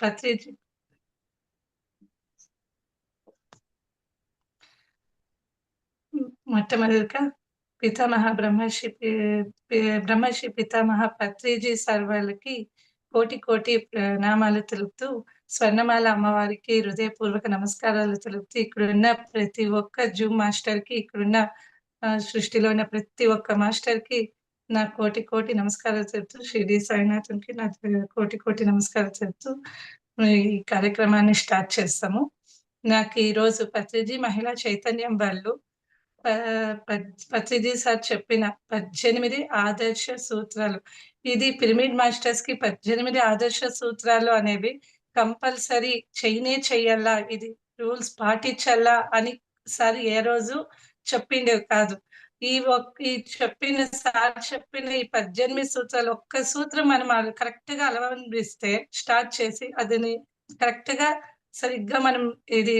పత్రిజీ మొట్టమొదటిగా పితామహ బ్రహ్మర్షి పితామహ పత్రిజీ సార్ వాళ్ళకి కోటి కోటి ప్రణామాలు తెలుపుతూ, స్వర్ణమాల అమ్మవారికి హృదయపూర్వక నమస్కారాలు తెలుపుతూ, ఇక్కడున్న ప్రతి ఒక్క జూమ్ మాస్టర్ కి, ఇక్కడున్న సృష్టిలో ఉన్న ప్రతి ఒక్క మాస్టర్ కి నా కోటి కోటి నమస్కారాలు చెప్తూ, షిరిడి సాయినాథునికి నా కోటి కోటి నమస్కారాలు చెప్తూ ఈ కార్యక్రమాన్ని స్టార్ట్ చేస్తాము. నాకు ఈరోజు పత్రిజీ మహిళా చైతన్యం వాళ్ళు పత్రిజీ సార్ చెప్పిన 18 ఆదర్శ సూత్రాలు, ఇది పిరమిడ్ మాస్టర్స్ కి 18 ఆదర్శ సూత్రాలు అనేవి కంపల్సరీ చెయ్యాలా, ఇది రూల్స్ పాటించాలా అని సార్ ఏ రోజు చెప్పిండేవి కాదు. ఈ సార్ చెప్పిన ఈ 18 సూత్రాలు ఒక్క సూత్రం మనం కరెక్ట్ గా అలవరిస్తే, స్టార్ట్ చేసి అదిని కరెక్ట్ గా సరిగ్గా మనం ఇది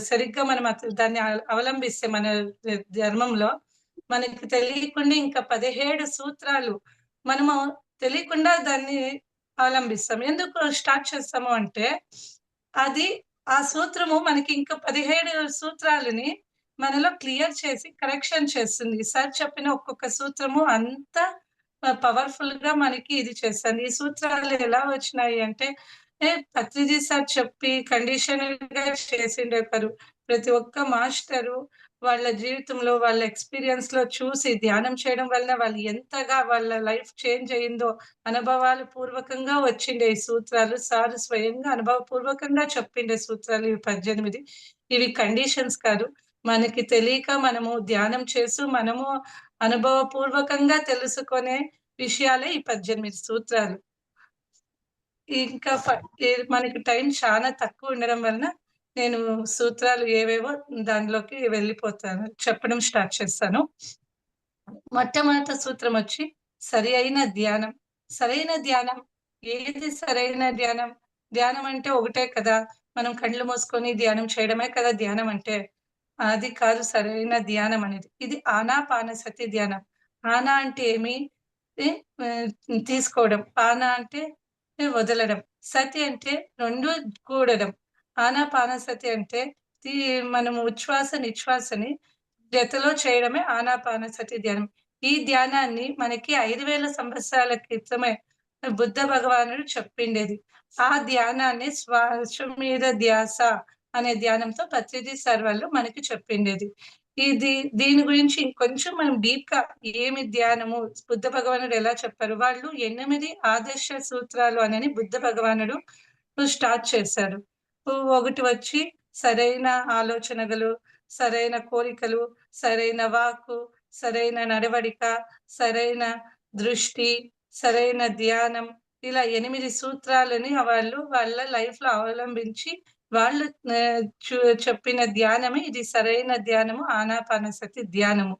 సరిగ్గా మనం దాన్ని అవలంబిస్తే మన ధర్మంలో మనకి తెలియకుండా ఇంకా 17 సూత్రాలు మనము తెలియకుండా దాన్ని అవలంబిస్తాం. ఎందుకు స్టార్ట్ చేస్తాము అంటే, అది ఆ సూత్రము మనకి ఇంకా 17 సూత్రాలని మనలో క్లియర్ చేసి కరెక్షన్ చేస్తుంది. సార్ చెప్పిన ఒక్కొక్క సూత్రము అంత పవర్ఫుల్ గా మనకి ఇది చేస్తుంది. ఈ సూత్రాలు ఎలా వచ్చినాయి అంటే, పత్రిజీ సార్ చెప్పి కండిషనల్ గా చేసిండే ప్రతి ఒక్క మాస్టరు వాళ్ళ జీవితంలో వాళ్ళ ఎక్స్పీరియన్స్ లో చూసి ధ్యానం చేయడం వలన వాళ్ళు ఎంతగా వాళ్ళ లైఫ్ చేంజ్ అయ్యిందో అనుభవాలు పూర్వకంగా వచ్చిండే ఈ సూత్రాలు. సార్ స్వయంగా అనుభవ పూర్వకంగా చెప్పిండే సూత్రాలు ఇవి 18. ఇవి కండిషన్స్ కాదు, మనకి తెలియక మనము ధ్యానం చేస్తూ మనము అనుభవ పూర్వకంగా తెలుసుకునే విషయాలే ఈ 18 సూత్రాలు. ఇంకా మనకి టైం చాలా తక్కువ ఉండడం వలన నేను సూత్రాలు ఏవేవో దానిలోకి వెళ్ళిపోతాను, చెప్పడం స్టార్ట్ చేస్తాను. మొట్టమొదటి సూత్రం వచ్చి సరి అయిన ధ్యానం. సరైన ధ్యానం ఏది? సరైన ధ్యానం, ధ్యానం అంటే ఒకటే కదా, మనం కళ్ళు మూసుకొని ధ్యానం చేయడమే కదా ధ్యానం అంటే. అది కాదు సరైన ధ్యానం అనేది. ఇది ఆనాపానసతి ధ్యానం. ఆనా అంటే ఏమి? తీసుకోవడం. పాన అంటే వదలడం. సతి అంటే రెండు కూడడం. ఆనాపానసతి అంటే మనము ఉచ్ఛ్వాస నిశ్వాసని జతలో చేయడమే ఆనాపానసతి ధ్యానం. ఈ ధ్యానాన్ని మనకి 5,000 సంవత్సరాల క్రితమే బుద్ధ భగవానుడు చెప్పిండేది. ఆ ధ్యానాన్ని శ్వాస మీద ధ్యాస అనే ధ్యానంతో పత్రిజీ సార్ వాళ్ళు మనకి చెప్పిండేది. దీని గురించి ఇంకొంచెం మనం డీప్ గా ఏమి ధ్యానము, బుద్ధ భగవానుడు ఎలా చెప్పారు, వాళ్ళు 8 ఆదర్శ సూత్రాలు అని బుద్ధ భగవానుడు స్టార్ట్ చేశారు. ఒకటి వచ్చి సరైన ఆలోచనలు, సరైన కోరికలు, సరైన వాక్కు, సరైన నడవడిక, సరైన దృష్టి, సరైన ధ్యానం, ఇలా 8 సూత్రాలని వాళ్ళు వాళ్ళ లైఫ్ లో అవలంబించి వాళ్ళు చెప్పిన ధ్యానమే ఇది సరైన ధ్యానము, ఆనాపానసతి ధ్యానము.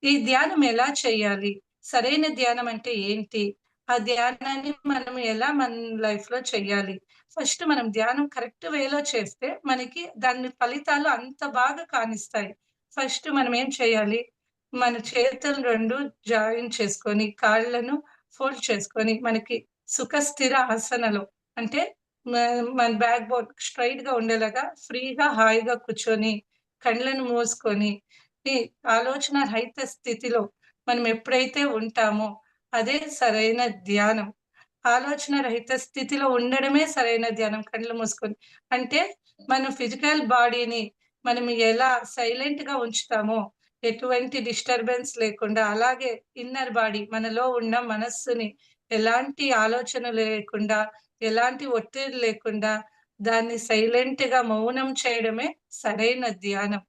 ఈ ధ్యానం ఎలా చేయాలి, సరైన ధ్యానం అంటే ఏంటి, ఆ ధ్యానాన్ని మనం ఎలా మన లైఫ్ లో చెయ్యాలి. ఫస్ట్ మనం ధ్యానం కరెక్ట్ వేలో చేస్తే మనకి దాని ఫలితాలు అంత బాగా కానిస్తాయి. ఫస్ట్ మనం ఏం చేయాలి, మన చేతులు రెండు జాయిన్ చేసుకొని కాళ్ళను ఫోల్డ్ చేసుకొని మనకి సుఖ స్థిర ఆసనలో, అంటే మన బ్యాక్ బోన్ స్ట్రైట్ గా ఉండేలాగా ఫ్రీగా హాయిగా కూర్చొని కళ్ళను మూసుకొని ఈ ఆలోచన రహిత స్థితిలో మనం ఎప్పుడైతే ఉంటామో అదే సరైన ధ్యానం. ఆలోచన రహిత స్థితిలో ఉండడమే సరైన ధ్యానం, కళ్ళు మూసుకొని. అంటే మన ఫిజికల్ బాడీని మనం ఎలా సైలెంట్ గా ఉంచుతామో, ఎటువంటి డిస్టర్బెన్స్ లేకుండా, అలాగే ఇన్నర్ బాడీ మనలో ఉన్న మనస్సుని ఎలాంటి ఆలోచన లేకుండా, ఎలాంటి ఒత్తిడి లేకుండా దాన్ని సైలెంట్ గా మౌనం చేయడమే సరైన ధ్యానం.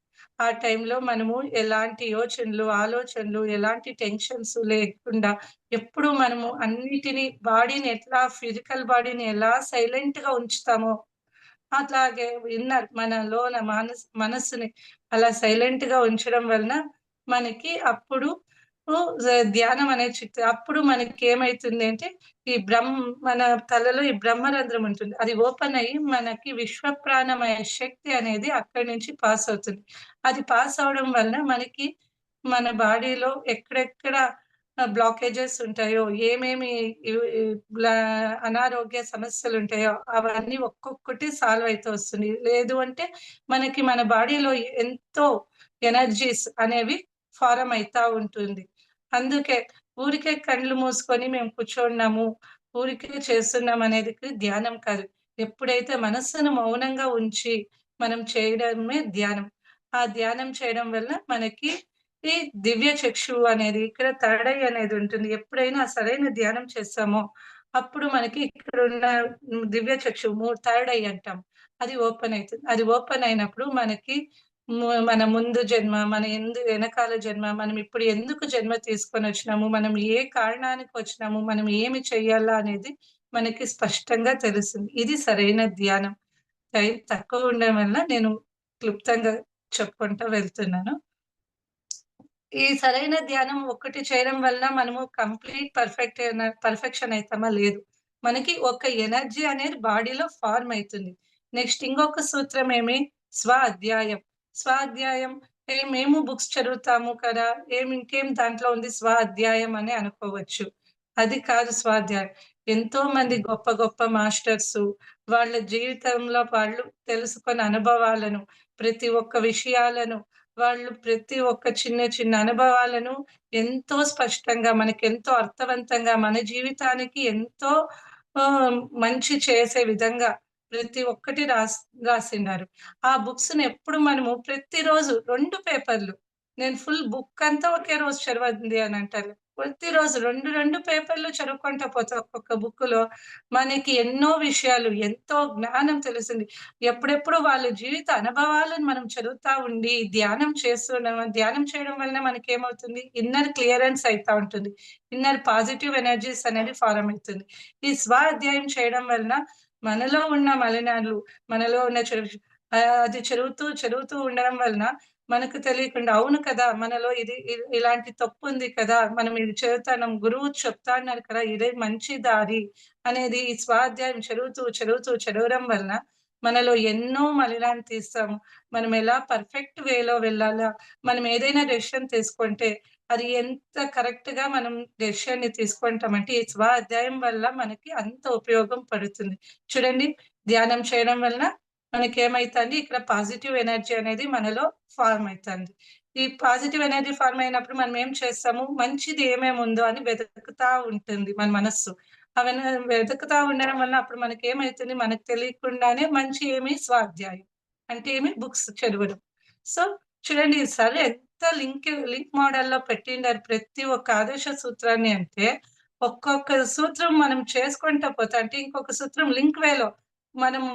ఆ టైంలో మనము ఎలాంటి యోచనలు, ఆలోచనలు, ఎలాంటి టెన్షన్స్ లేకుండా ఎప్పుడు మనము అన్నిటినీ బాడీని ఎట్లా ఫిజికల్ బాడీని ఎలా సైలెంట్ గా ఉంచుతామో అట్లాగే ఇన్నర్ మనలోన మనస్సుని అలా సైలెంట్ గా ఉంచడం వలన మనకి అప్పుడు ధ్యానం అనేది అప్పుడు మనకి ఏమైతుంది అంటే ఈ మన తలలో ఈ బ్రహ్మరంధ్రం ఉంటుంది, అది ఓపెన్ అయ్యి మనకి విశ్వ ప్రాణమయ శక్తి అనేది అక్కడి నుంచి పాస్ అవుతుంది. అది పాస్ అవడం వలన మనకి మన బాడీలో ఎక్కడెక్కడ బ్లాకేజెస్ ఉంటాయో, ఏమేమి ఇవ్ ఈ బ్లా అనారోగ్య సమస్యలుంటాయో, అవన్నీ ఒక్కొక్కటి సాల్వ్ అయితూ వస్తుంది. లేదు అంటే మనకి మన బాడీలో ఎంతో ఎనర్జీస్ అనేవి ఫార్మ్ అయితా ఉంటుంది. అందుకే ఊరికే కళ్ళు మూసుకొని మేము కూర్చున్నాము, ఊరికే చేస్తున్నాం అనేదికి ధ్యానం కాదు. ఎప్పుడైతే మనస్సును మౌనంగా ఉంచి మనం చేయడమే ధ్యానం. ఆ ధ్యానం చేయడం వల్ల మనకి ఈ దివ్య చక్షువు అనేది, ఇక్కడ థర్డ్ ఐ అనేది ఉంటుంది. ఎప్పుడైనా సరైన ధ్యానం చేస్తామో, అప్పుడు మనకి ఇక్కడున్న దివ్య చక్షువు థర్డ్ ఐ అంటాం. అది ఓపెన్ అయితుంది. అది ఓపెన్ అయినప్పుడు మనకి మన ముందు జన్మ, మన వెనకాల జన్మ, మనం ఇప్పుడు ఎందుకు జన్మ తీసుకొనొచ్చినాము, మనం ఏ కారణానికి వచ్చినాము, మనం ఏమి చెయ్యాలా అనేది మనకి స్పష్టంగా తెలుస్తుంది. ఇది సరైన ధ్యానం. టైం తక్కువ ఉండడం వల్ల నేను క్లుప్తంగా చెప్పుకుంటూ వెళ్తున్నాను. ఈ సరైన ధ్యానం ఒక్కటి చేయడం వలన మనము కంప్లీట్ పర్ఫెక్షన్ అయితామా? లేదు. మనకి ఒక ఎనర్జీ అనేది బాడీలో ఫార్మ్ అయితుంది. నెక్స్ట్ ఇంకొక సూత్రం స్వ అధ్యాయం. స్వ అధ్యాయం మేము బుక్స్ చదువుతాము కదా! ఇంకేం దాంట్లో ఉంది స్వ అధ్యాయం అని అనుకోవచ్చు. అది కాదు స్వాధ్యాయం. ఎంతో మంది గొప్ప గొప్ప మాస్టర్సు వాళ్ళ జీవితంలో వాళ్ళు తెలుసుకున్న అనుభవాలను, ప్రతి ఒక్క విషయాలను వాళ్ళు ప్రతి ఒక్క చిన్న చిన్న అనుభవాలను ఎంతో స్పష్టంగా, మనకెంతో అర్థవంతంగా, మన జీవితానికి ఎంతో మంచి చేసే విధంగా ప్రతి ఒక్కటి రాసిన్నారు. ఆ బుక్స్‌ని ఎప్పుడు మనము ప్రతిరోజు 2 పేపర్లు, నేను ఫుల్ బుక్ అంతా ఒకే రోజు చదవండి అని అంటారు. ప్రతిరోజు 2, 2 పేపర్లు చదువుకుంటా పోతే ఒక్కొక్క బుక్కులో మనకి ఎన్నో విషయాలు, ఎంతో జ్ఞానం తెలుస్తుంది. ఎప్పుడెప్పుడు వాళ్ళ జీవిత అనుభవాలను మనం చదువుతా ఉండి, ధ్యానం చేస్తున్నాం. ధ్యానం చేయడం వలన మనకేమవుతుంది? ఇన్నర్ క్లియరెన్స్ అయితా ఉంటుంది. ఇన్నర్ పాజిటివ్ ఎనర్జీస్ అనేది ఫార్మ్ అయితుంది. ఈ స్వ అధ్యాయం చేయడం వలన మనలో ఉన్న మలినాలు, మనలో ఉన్న అది చదువుతూ, చదువుతూ ఉండడం వలన మనకు తెలియకుండా అవును కదా! మనలో ఇలాంటి తప్పుంది కదా! మనం ఇది చెడుతనం గురువు చెప్తా అన్నారు కదా! ఇదే మంచి దారి అనేది ఈ స్వాధ్యాయం చదువుతూ, చదువుతూ, చదవడం వలన మనలో ఎన్నో మలినాన్ని తీస్తాము. మనం ఎలా పర్ఫెక్ట్ వేలో వెళ్ళాలా, మనం ఏదైనా డెసిషన్ తీసుకుంటే అది ఎంత కరెక్ట్‌గా మనం డెసిషన్‌ని తీసుకుంటామంటే, ఈ స్వాధ్యాయం వల్ల మనకి అంత ఉపయోగం పడుతుంది. చూడండి, ధ్యానం చేయడం వలన మనకేమైతంది, ఇక్కడ పాజిటివ్ ఎనర్జీ అనేది మనలో ఫార్మ్ అయితంది. ఈ పాజిటివ్ ఎనర్జీ ఫార్మ్ అయినప్పుడు మనం ఏం చేస్తాము, మంచిది ఏమేముందో అని వెతుకుతా ఉంటుంది మన మనస్సు. అవన్నీ వెతుకుతా ఉండడం వల్ల అప్పుడు మనకేమైతుంది, మనకు తెలియకుండానే మంచి స్వాధ్యాయం. అంటే బుక్స్ చదవడం. సో, చూడండి సార్ ఎంత లింక్ మోడల్‌లో పెట్టిండారు ప్రతి ఒక్క ఆదేశ సూత్రాన్ని అంటే, ఒక్కొక్క సూత్రం మనం చేసుకుంటా పోతే అంటే ఇంకొక సూత్రం లింక్ వేలో మనము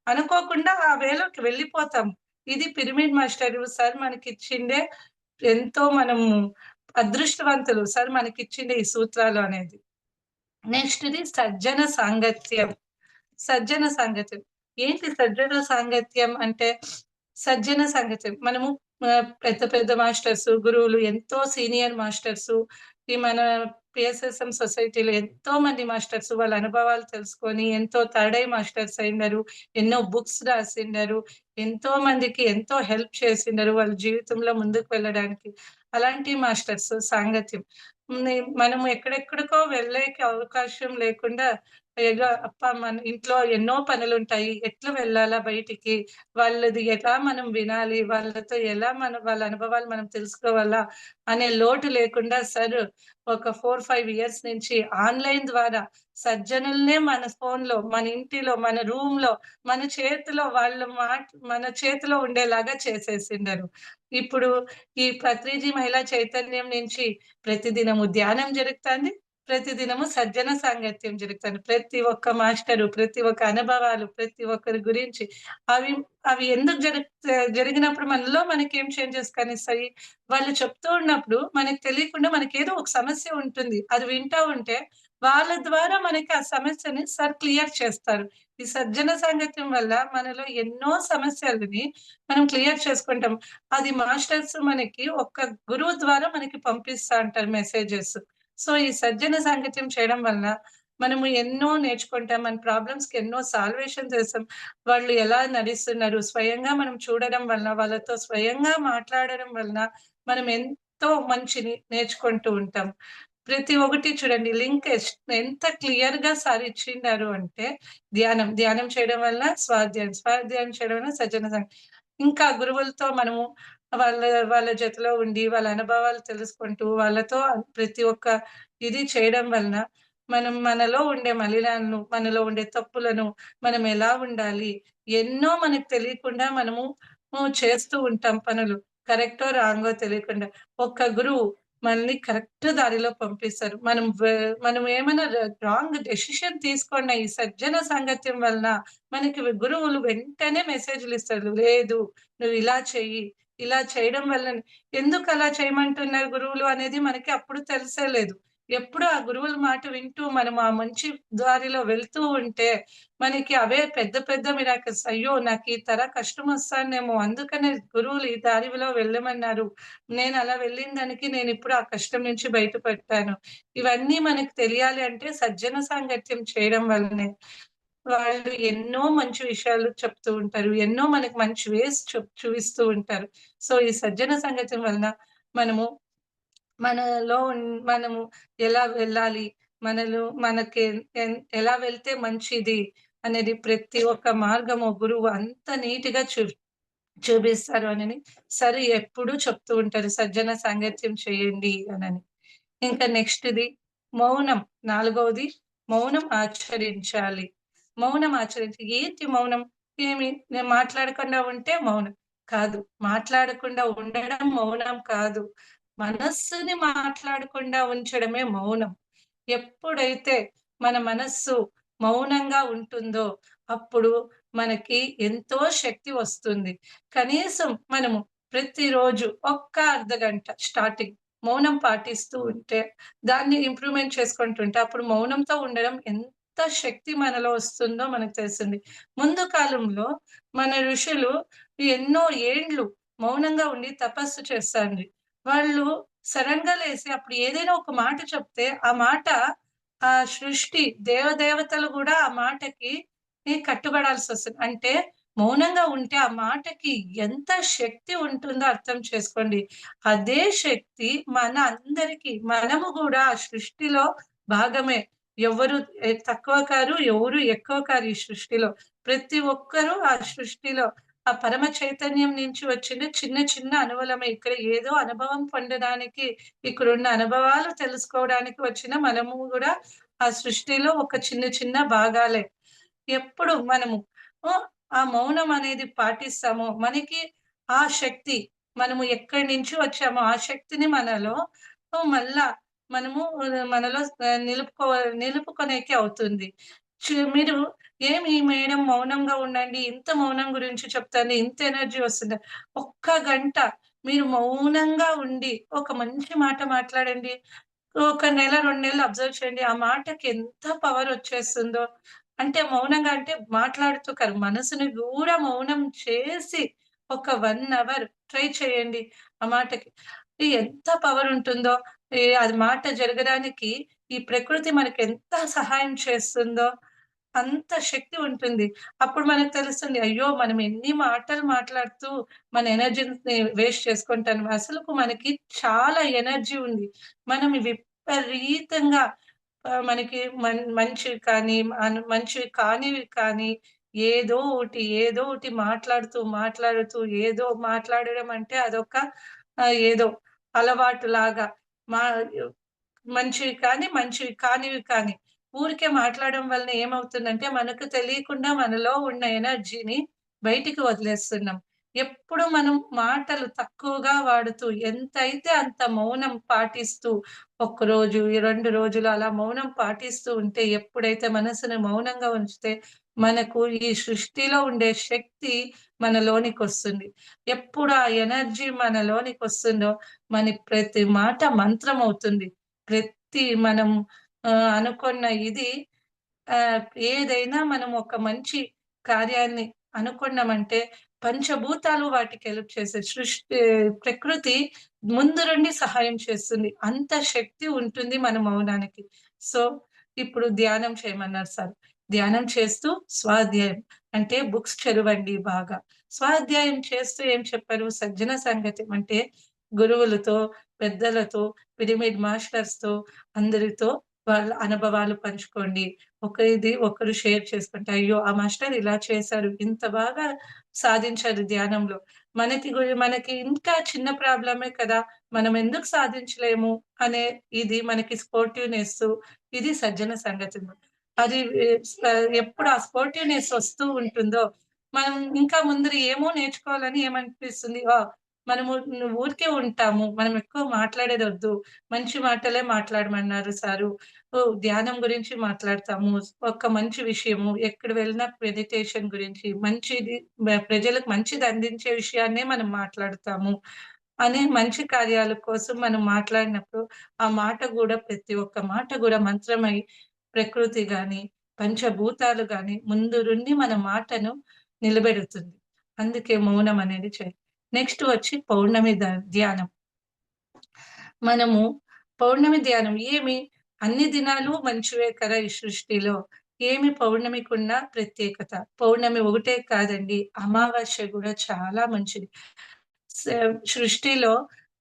అనుకోకుండా ఆ వేలోకి వెళ్ళిపోతాం. ఇది పిరమిడ్ మాస్టర్ సార్ మనకిచ్చిండే ఎంతో మనము అదృష్టవంతులు సార్ మనకిచ్చిండే ఈ సూత్రాలు అనేది. నెక్స్ట్‌ది సజ్జన సాంగత్యం. సజ్జన సాంగత్యం. ఏంటి సజ్జన సాంగత్యం అంటే, సజ్జన సాంగత్యం మనము పెద్ద పెద్ద మాస్టర్సు, గురువులు ఎంతో సీనియర్ మాస్టర్సు, ఈ మన పిఎస్ఎస్ఎం సొసైటీలో ఎంతో మంది మాస్టర్స్ వాళ్ళ అనుభవాలు తెలుసుకొని ఎంతో థర్డ్ ఐ మాస్టర్స్ అయినరు. ఎన్నో బుక్స్ రాసిండరు. ఎంతో మందికి ఎంతో హెల్ప్ చేసిండరు వాళ్ళ జీవితంలో ముందుకు వెళ్ళడానికి. అలాంటి మాస్టర్స్ సాంగత్యం. మనము ఎక్కడెక్కడికో వెళ్ళేకి అవకాశం లేకుండా ఏదో అబ్బా! మన ఇంట్లో ఎన్నో పనులుంటాయి. ఎట్లా వెళ్ళాలా బయటికి? వాళ్ళది ఎలా మనం వినాలి? వాళ్ళతో ఎలా వాళ్ళ అనుభవాలు మనం తెలుసుకోవాలా? అనే లోటు లేకుండా సార్ ఒక 4, 5 ఇయర్స్ నుంచి ఆన్‌లైన్ ద్వారా సజ్జనులనే మన ఫోన్‌లో, మన ఇంటిలో, మన రూమ్‌లో, మన చేతిలో మన చేతిలో ఉండేలాగా చేసేసిండరు. ఇప్పుడు ఈ పత్రిజీ మహిళా చైతన్యం నుంచి ప్రతిదినము ధ్యానం జరుగుతాంది. ప్రతిదినము సజ్జన సాంగత్యం జరుగుతాంది. ప్రతి ఒక్క మాస్టరు, ప్రతి ఒక్క అనుభవాలు, ప్రతి ఒక్కరి గురించి అవి అవి ఎందుకు జరిగినప్పుడు మనలో మనకేం చేంజెస్ కనిస్తాయి? వాళ్ళు చెప్తూ ఉన్నప్పుడు మనకు తెలియకుండా మనకేదో ఒక సమస్య ఉంటుంది. అది వింటా ఉంటే వాళ్ళ ద్వారా మనకి ఆ సమస్యని సార్ క్లియర్ చేస్తారు. ఈ సజ్జన సాంగత్యం వల్ల మనలో ఎన్నో సమస్యలని మనం క్లియర్ చేసుకుంటాం. అది మాస్టర్స్ మనకి ఒక గురువు ద్వారా మనకి పంపిస్తా అంటారు మెసేజెస్. సో, ఈ సజ్జన సాంగత్యం చేయడం వలన మనము ఎన్నో నేర్చుకుంటాం. మన ప్రాబ్లమ్స్‌కి ఎన్నో సాల్వేషన్ చేస్తాం. వాళ్ళు ఎలా నడుస్తున్నారు, స్వయంగా మనం చూడడం వలన, వాళ్ళతో స్వయంగా మాట్లాడడం వలన మనం ఎంతో మంచిని నేర్చుకుంటూ ఉంటాం. ప్రతి ఒక్కటి చూడండి లింక్ ఎంత క్లియర్‌గా సార్ ఇచ్చిండారు అంటే ధ్యానం చేయడం వల్ల స్వాధ్యాయం చేయడం వల్ల సజ్జన ఇంకా గురువులతో మనము వాళ్ళ వాళ్ళ జతలో ఉండి, వాళ్ళ అనుభవాలు తెలుసుకుంటూ, వాళ్ళతో ప్రతి ఒక్క ఇది చేయడం వలన, మనం మనలో ఉండే మలినాలను, మనలో ఉండే తప్పులను, మనం ఎలా ఉండాలి, ఎన్నో మనకు తెలియకుండా మనము చేస్తూ ఉంటాం పనులు. కరెక్టో, రాంగో తెలియకుండా. ఒక్క గురువు మనల్ని కరెక్ట్ దారిలో పంపిస్తారు. మనం ఏమైనా రాంగ్ డెసిషన్ తీసుకున్న ఈ సజ్జన సాంగత్యం వలన మనకి గురువులు వెంటనే మెసేజ్‌లు ఇస్తారు. లేదు నువ్వు ఇలా చెయ్యి. ఇలా చేయడం వల్లనే ఎందుకు అలా చేయమంటున్నారు గురువులు అనేది మనకి అప్పుడు తెలిసేలేదు. ఎప్పుడు ఆ గురువుల మాట వింటూ మనం ఆ మంచి దారిలో వెళ్తూ ఉంటే మనకి అవే పెద్ద పెద్ద మిరాకిల్స్. అయ్యో! నాకు ఈ కష్టం వస్తాందేమో అందుకనే గురువులు ఈ దారిలో వెళ్ళమన్నారు. నేను అలా వెళ్ళిన దానికి నేనిప్పుడు ఆ కష్టం నుంచి బయటపడ్డాను. ఇవన్నీ మనకు తెలియాలి అంటే సజ్జన సాంగత్యం చేయడం వల్లనే. వాళ్ళు ఎన్నో మంచి విషయాలు చెప్తూ ఉంటారు. ఎన్నో మనకు మంచి వేస్ చూపిస్తూ ఉంటారు. సో, ఈ సజ్జన సంగత్యం వలన మనము మనలో మనము ఎలా వెళ్ళాలి? మనకి ఎలా వెళ్తే మంచిది అనేది ప్రతి ఒక్క మార్గము గురువు అంత నీట్‌గా చూపిస్తారు అనని సర్ ఎప్పుడూ చెప్తూ ఉంటారు. సజ్జన సాంగత్యం చేయండి అనని. ఇంకా నెక్స్ట్‌ది మౌనం. నాలుగవది మౌనం ఆచరించాలి. మౌనం ఏంటి మౌనం? నేను మాట్లాడకుండా ఉంటే మౌనం. కాదు. మాట్లాడకుండా ఉండడం మౌనం కాదు. మనస్సుని మాట్లాడకుండా ఉంచడమే మౌనం. ఎప్పుడైతే మన మనస్సు మౌనంగా ఉంటుందో, అప్పుడు మనకి ఎంతో శక్తి వస్తుంది. కనీసం మనము ప్రతిరోజు ఒక్క అర్ధగంట స్టార్టింగ్ మౌనం పాటిస్తూ ఉంటే, దాన్ని ఇంప్రూవ్‌మెంట్ చేసుకుంటుంటే, అప్పుడు మౌనంతో ఉండడం ఎంత శక్తి మనలో వస్తుందో మనకు తెలిసింది. ముందు కాలంలో మన ఋషులు ఎన్నో ఏండ్లు మౌనంగా ఉండి తపస్సు చేస్తాండ్రి. వాళ్ళు సడెన్‌గా లేసి అప్పుడు ఏదైనా ఒక మాట చెప్తే, ఆ మాట ఆ సృష్టి దేవదేవతలు గూడా ఆ మాటకి కట్టుబడాల్సొస్తది. అంటే మౌనంగా ఉంటే ఆ మాటకి ఎంత శక్తి ఉంటుందో అర్థం చేసుకోండి. అదే శక్తి మన అందరికి మనము గూడా ఆ సృష్టిలో భాగమే. ఎవరు తక్కువ కారు, ఎవరు ఎక్కువ కారు ఈ సృష్టిలో. ప్రతి ఒక్కరు ఆ సృష్టిలో ఆ పరమ చైతన్యం నుంచి వచ్చిన చిన్న చిన్న అణువులమే. ఇక్కడ ఏదో అనుభవం పొందడానికి, ఇక్కడున్న అనుభవాలు తెలుసుకోవడానికి వచ్చిన మనము గూడా ఆ సృష్టిలో ఒక చిన్న చిన్న భాగాలే. ఎప్పుడు మనము ఆహ్, ఆ మౌనం అనేది పాటిస్తామో, మనకి ఆ శక్తి మనము ఎక్కడి నుంచి వచ్చామో, ఆ శక్తిని మనలో మళ్ళా మనము మనలో నిలుపుకొనేకి అవుతుంది. మీరు ఏమి మేడం మౌనంగా ఉండండి. ఇంత మౌనం గురించి చెప్తారు. ఇంత ఎనర్జీ వస్తుంది. ఒక్క గంట మీరు మౌనంగా ఉండి, ఒక మంచి మాట మాట్లాడండి. ఒక నెల, 2 నెలలు అబ్జర్వ్ చేయండి. ఆ మాటకి ఎంత పవర్ వచ్చేస్తుందో. అంటే మౌనంగా అంటే మాట్లాడుతూ కాదు. మనసుని గూడా మౌనం చేసి ఒక 1 అవర్ ట్రై చేయండి ఆ మాటకి. ఎంత పవర్ ఉంటుందో. అది మాట జరగడానికి ఈ ప్రకృతి మనకెంత సహాయం చేస్తుందో. అంత శక్తి ఉంటుంది. అప్పుడు మనకు తెలుస్తుంది. అయ్యో! మనం ఎన్ని మాటలు మాట్లాడుతూ మన ఎనర్జీని వేస్ట్ చేసుకుంటాను. అసలుకు మనకి చాలా ఎనర్జీ ఉంది. మనం విపరీతంగా మనకి మంచివి కానీ, మంచివి కానివి కానీ ఏదో ఒకటి మాట్లాడుతూ ఏదో మాట్లాడడం అంటే అదొక ఏదో అలవాటులాగా మా మంచివి కానీ, మంచివి కానివి కానీ. ఊరికే మాట్లాడడం వలన ఏమవుతుందంటే, మనకు తెలియకుండా మనలో ఉన్న ఎనర్జీని బయటికి వదిలేస్తున్నాం. ఎప్పుడు మనం మాటలు తక్కువగా వాడుతూ, ఎంతైతే అంత మౌనం పాటిస్తూ, ఒక్కరోజు, ఈ 2 రోజులు అలా మౌనం పాటిస్తూ ఉంటే, ఎప్పుడైతే మనసుని మౌనంగా ఉంచితే, మనకు ఈ సృష్టిలో ఉండే శక్తి మనలోనికొస్తుంది. ఎప్పుడు ఆ ఎనర్జీ మనలోనికొస్తుందో, మన ప్రతి మాట మంత్రమవుతుంది. మనం అనుకున్న ఇది ఆహ్, ఏదైనా మనం ఒక మంచి కార్యాన్ని అనుకున్నామంటే పంచభూతాలు వాటికి హెల్ప్ చేస్తాయి. ప్రకృతి ముందుండి సహాయం చేస్తుంది. అంత శక్తి ఉంటుంది మన మౌనానికి. సో, ఇప్పుడు ధ్యానం చేయమన్నారు సార్. ధ్యానం చేస్తూ స్వాధ్యాయం అంటే బుక్స్ చదవండి బాగా. స్వాధ్యాయం చేస్తూ ఏం చెప్పారు? సజ్జన సంగత్యం అంటే గురువులతో పెద్దలతో, పిరమిడ్ మాస్టర్స్‌తో అందరితో వాళ్ళ అనుభవాలు పంచుకోండి. ఒకరిది ఒకరు షేర్ చేసుకుంటే, అయ్యో! ఆ మాస్టర్ ఇలా చేశారు. ఇంత బాగా సాధించారు ధ్యానంలో. మనకి ఇంకా చిన్న ప్రాబ్లమే కదా! మనం ఎందుకు సాధించలేము అనే ఇది మనకి స్పోర్టివ్‌నెస్ ఇది సజ్జన సంగతులు. అది ఎప్పుడు ఆ స్పోర్టివ్‌నెస్ వస్తూ ఉంటుందో, మనం ఇంకా ముందర ఏమో నేర్చుకోవాలని ఏమనిపిస్తుంది. మనము ఊరికే ఉంటాము. మనం ఎక్కువ మాట్లాడేదొద్దు. మంచి మాటలే మాట్లాడమన్నారు సారు. ధ్యానం గురించి మాట్లాడతాము. ఒక మంచి విషయము ఎక్కడ వెళ్ళినా మెడిటేషన్ గురించి మంచిది ప్రజలకు మంచిది అందించే విషయాన్నే మనం మాట్లాడుతాము. అనే మంచి కార్యాల కోసం మనం మాట్లాడినప్పుడు, ఆ మాట గూడా ప్రతి ఒక్క మాట గూడా మంత్రమై ప్రకృతి గాని, పంచభూతాలు గాని ముందురుండి మన మాటను నిలబెడుతుంది. అందుకే మౌనం అనేది నెక్స్ట్ వచ్చి పౌర్ణమి ధ్యానం. మనము పౌర్ణమి ధ్యానం అన్ని దినాలు మంచివే కదా ఈ సృష్టిలో. పౌర్ణమికున్న ప్రత్యేకత. పౌర్ణమి ఒకటే కాదండి. అమావాస్య గూడా చాలా మంచిది. స సృష్టిలో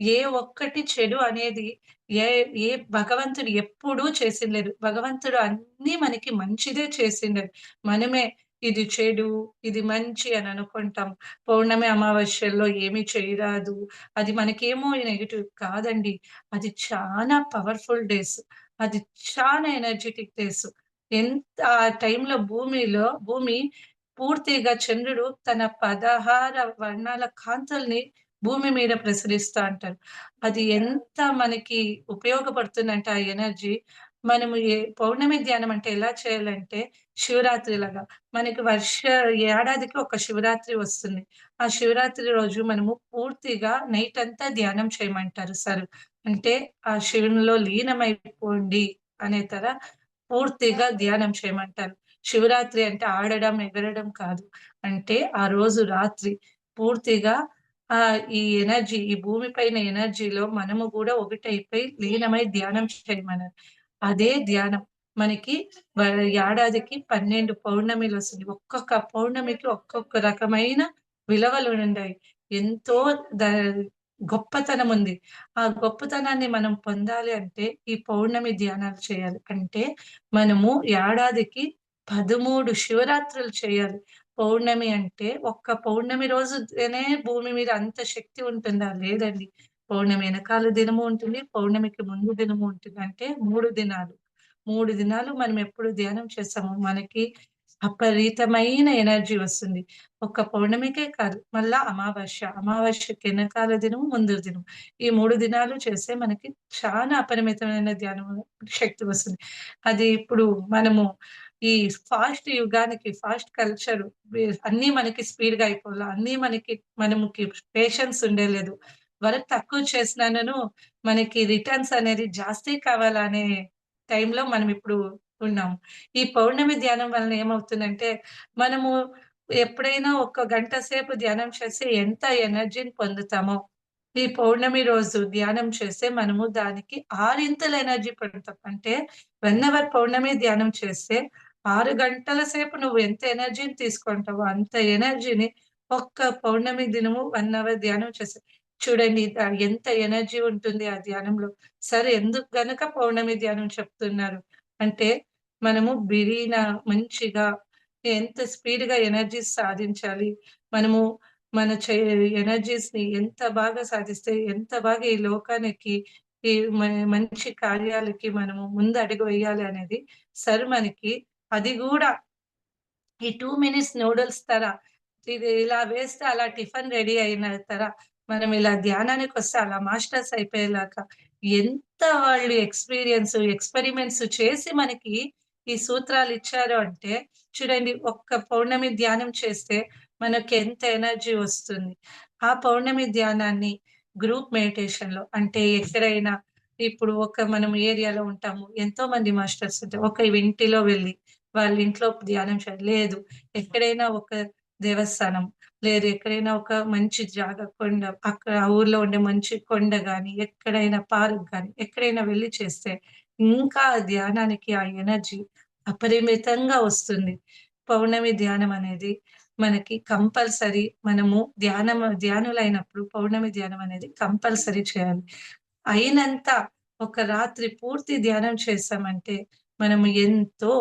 ఏ ఒక్కటి చెడు అనేది ఏ ఏ భగవంతుడు ఎప్పుడూ చేసిండలేదు. భగవంతుడు అన్నీ మనకి మంచిదే చేసిండడు. మనమే ఇది చెడు, ఇది మంచి అని అనుకుంటాం. పౌర్ణమి, అమావాస్యల్లో ఏమి చేయరాదు. అది మనకేమో నెగెటివ్ కాదండి. అది చానా పవర్‌ఫుల్ డేస్. అది చానా ఎనర్జిటిక్ డేస్. ఆ టైంలో భూమి పూర్తిగా చంద్రుడు తన 16 వర్ణాల కాంతుల్ని భూమి మీద ప్రసరిస్తా అంటారు. అది ఎంత మనకి ఉపయోగపడుతుందంటే ఆ ఎనర్జీ, మనము పౌర్ణమి ధ్యానం అంటే ఎలా చేయాలంటే శివరాత్రిలాగా. మనకి ఏడాదికి ఒక శివరాత్రి వస్తుంది. ఆ శివరాత్రి రోజు మనము పూర్తిగా నైట్ అంతా ధ్యానం చేయమంటారు సారు. అంటే ఆ శివునిలో లీనమైపోండి అనే పూర్తిగా ధ్యానం చేయమంటారు. శివరాత్రి అంటే ఆడడం, ఎగరడం కాదు. అంటే ఆ రోజు రాత్రి పూర్తిగా ఈ భూమి పైన ఎనర్జీలో మనము గూడా ఒకటైపోయి లీనమై ధ్యానం చేయమన్నారు. అదే ధ్యానం మనకి వ ఏడాదికి 12 పౌర్ణమిలొస్తుంది. ఒక్కొక్క పౌర్ణమికి ఒక్కొక్క రకమైన విలువలుండాయి. ఎంతో ద గొప్పతనముంది. ఆ గొప్పతనాన్ని మనం పొందాలి అంటే ఈ పౌర్ణమి ధ్యానాలు చేయాలి. అంటే మనము ఏడాదికి 13 శివరాత్రులు చేయాలి. పౌర్ణమి అంటే ఒక్క పౌర్ణమి రోజునే భూమి మీద అంత శక్తి ఉంటుందా? లేదండి. పౌర్ణమి ఎనకాల దినము ఉంటుంది. పౌర్ణమికి ముందు దినము ఉంటుంది. అంటే 3 దినాలు. 3 దినాలు మనం ఎప్పుడు ధ్యానం చేస్తామో మనకి అపరీతమైన ఎనర్జీ వస్తుంది. ఒక్క పౌర్ణమికే కాదు. మళ్ళా అమావాస్య. అమావాస్యకి ఎనకాల దినము, ముందు దినం. ఈ 3 దినాలు చేస్తే మనకి చాలా అపరిమితమైన ధ్యానం శక్తి వస్తుంది. అది ఇప్పుడు మనము ఈ ఫాస్ట్ యుగానికి, ఫాస్ట్ కల్చర్ అన్నీ మనకి స్పీడ్‌గా అయిపోవాల. అన్నీ మనకి పేషెన్స్ ఉండలేదు. వర్క్ తక్కువ చేసినానను మనకి రిటర్న్స్ అనేది జాస్తి కావాలనే టైంలో మనం ఇప్పుడు ఉన్నాము. ఈ పౌర్ణమి ధ్యానం వలన ఏమవుతుందంటే, మనము ఎప్పుడైనా ఒక గంట సేపు ధ్యానం చేస్తే ఎంత ఎనర్జీని పొందుతామో, ఈ పౌర్ణమి రోజు ధ్యానం చేస్తే మనము దానికి ఆరింతల ఎనర్జీ పొందుతాం. అంటే 1 అవర్ పౌర్ణమి ధ్యానం చేస్తే 6 గంటల సేపు నువ్వు ఎంత ఎనర్జీని తీసుకుంటావో అంత ఎనర్జీని ఒక్క పౌర్ణమి దినము 1 అవర్ ధ్యానం చేస్తే చూడండి ఎంత ఎనర్జీ ఉంటుంది ఆ ధ్యానంలో. సరే ఎందుకు గనక పౌర్ణమి ధ్యానం చెప్తున్నారు అంటే, మనము మంచిగా ఎంత స్పీడ్‌గా ఎనర్జీస్ సాధించాలి. మనము మన చే ఎనర్జీస్‌ని ఎంత బాగా సాధిస్తే, ఎంత బాగా ఈ లోకానికి ఈ మ మంచి కార్యాలకి మనము ముందు అడుగు వేయాలి అనేది మనకి అది గూడా ఈ 2 మినిట్స్ నూడిల్స్ ఇది ఇలా వేస్తే అలా టిఫిన్ రెడీ అయిన మనం ఇలా ధ్యానానికొస్తే అలా మాస్టర్స్ అయిపోయేలాగా ఎంత వాళ్ళు ఎక్స్‌పెరిమెంట్స్ చేసి మనకి ఈ సూత్రాలిచ్చారు అంటే, చూడండి ఒక్క పౌర్ణమి ధ్యానం చేస్తే మనకెంత ఎనర్జీ వస్తుంది. ఆ పౌర్ణమి ధ్యానాన్ని గ్రూప్ మెడిటేషన్‌లో అంటే ఎక్కడైనా ఇప్పుడు మనం ఏరియాలో ఉంటాము. ఎంతో మంది మాస్టర్స్ ఉంటారు. ఒక ఇంటిలో వెళ్లి వాళ్ళ ఇంట్లో ధ్యానం లేదు. ఎక్కడైనా ఒక దేవస్థానం, లేదు ఎక్కడైనా ఒక మంచి కొండ అక్కడ ఆ ఊర్లో ఉండే మంచి కొండ గాని, ఎక్కడైనా పార్క్ గాని, ఎక్కడైనా వెళ్లి చేస్తే ఇంకా ఆ ధ్యానానికి ఆ ఎనర్జీ అపరిమితంగా వస్తుంది. పౌర్ణమి ధ్యానం అనేది మనకి కంపల్సరీ మనము ధ్యానులైనప్పుడు పౌర్ణమి ధ్యానం అనేది కంపల్సరీ చేయాలి. అయినంత ఒక రాత్రి పూర్తి ధ్యానం చేశామంటే, మనము ఎంతో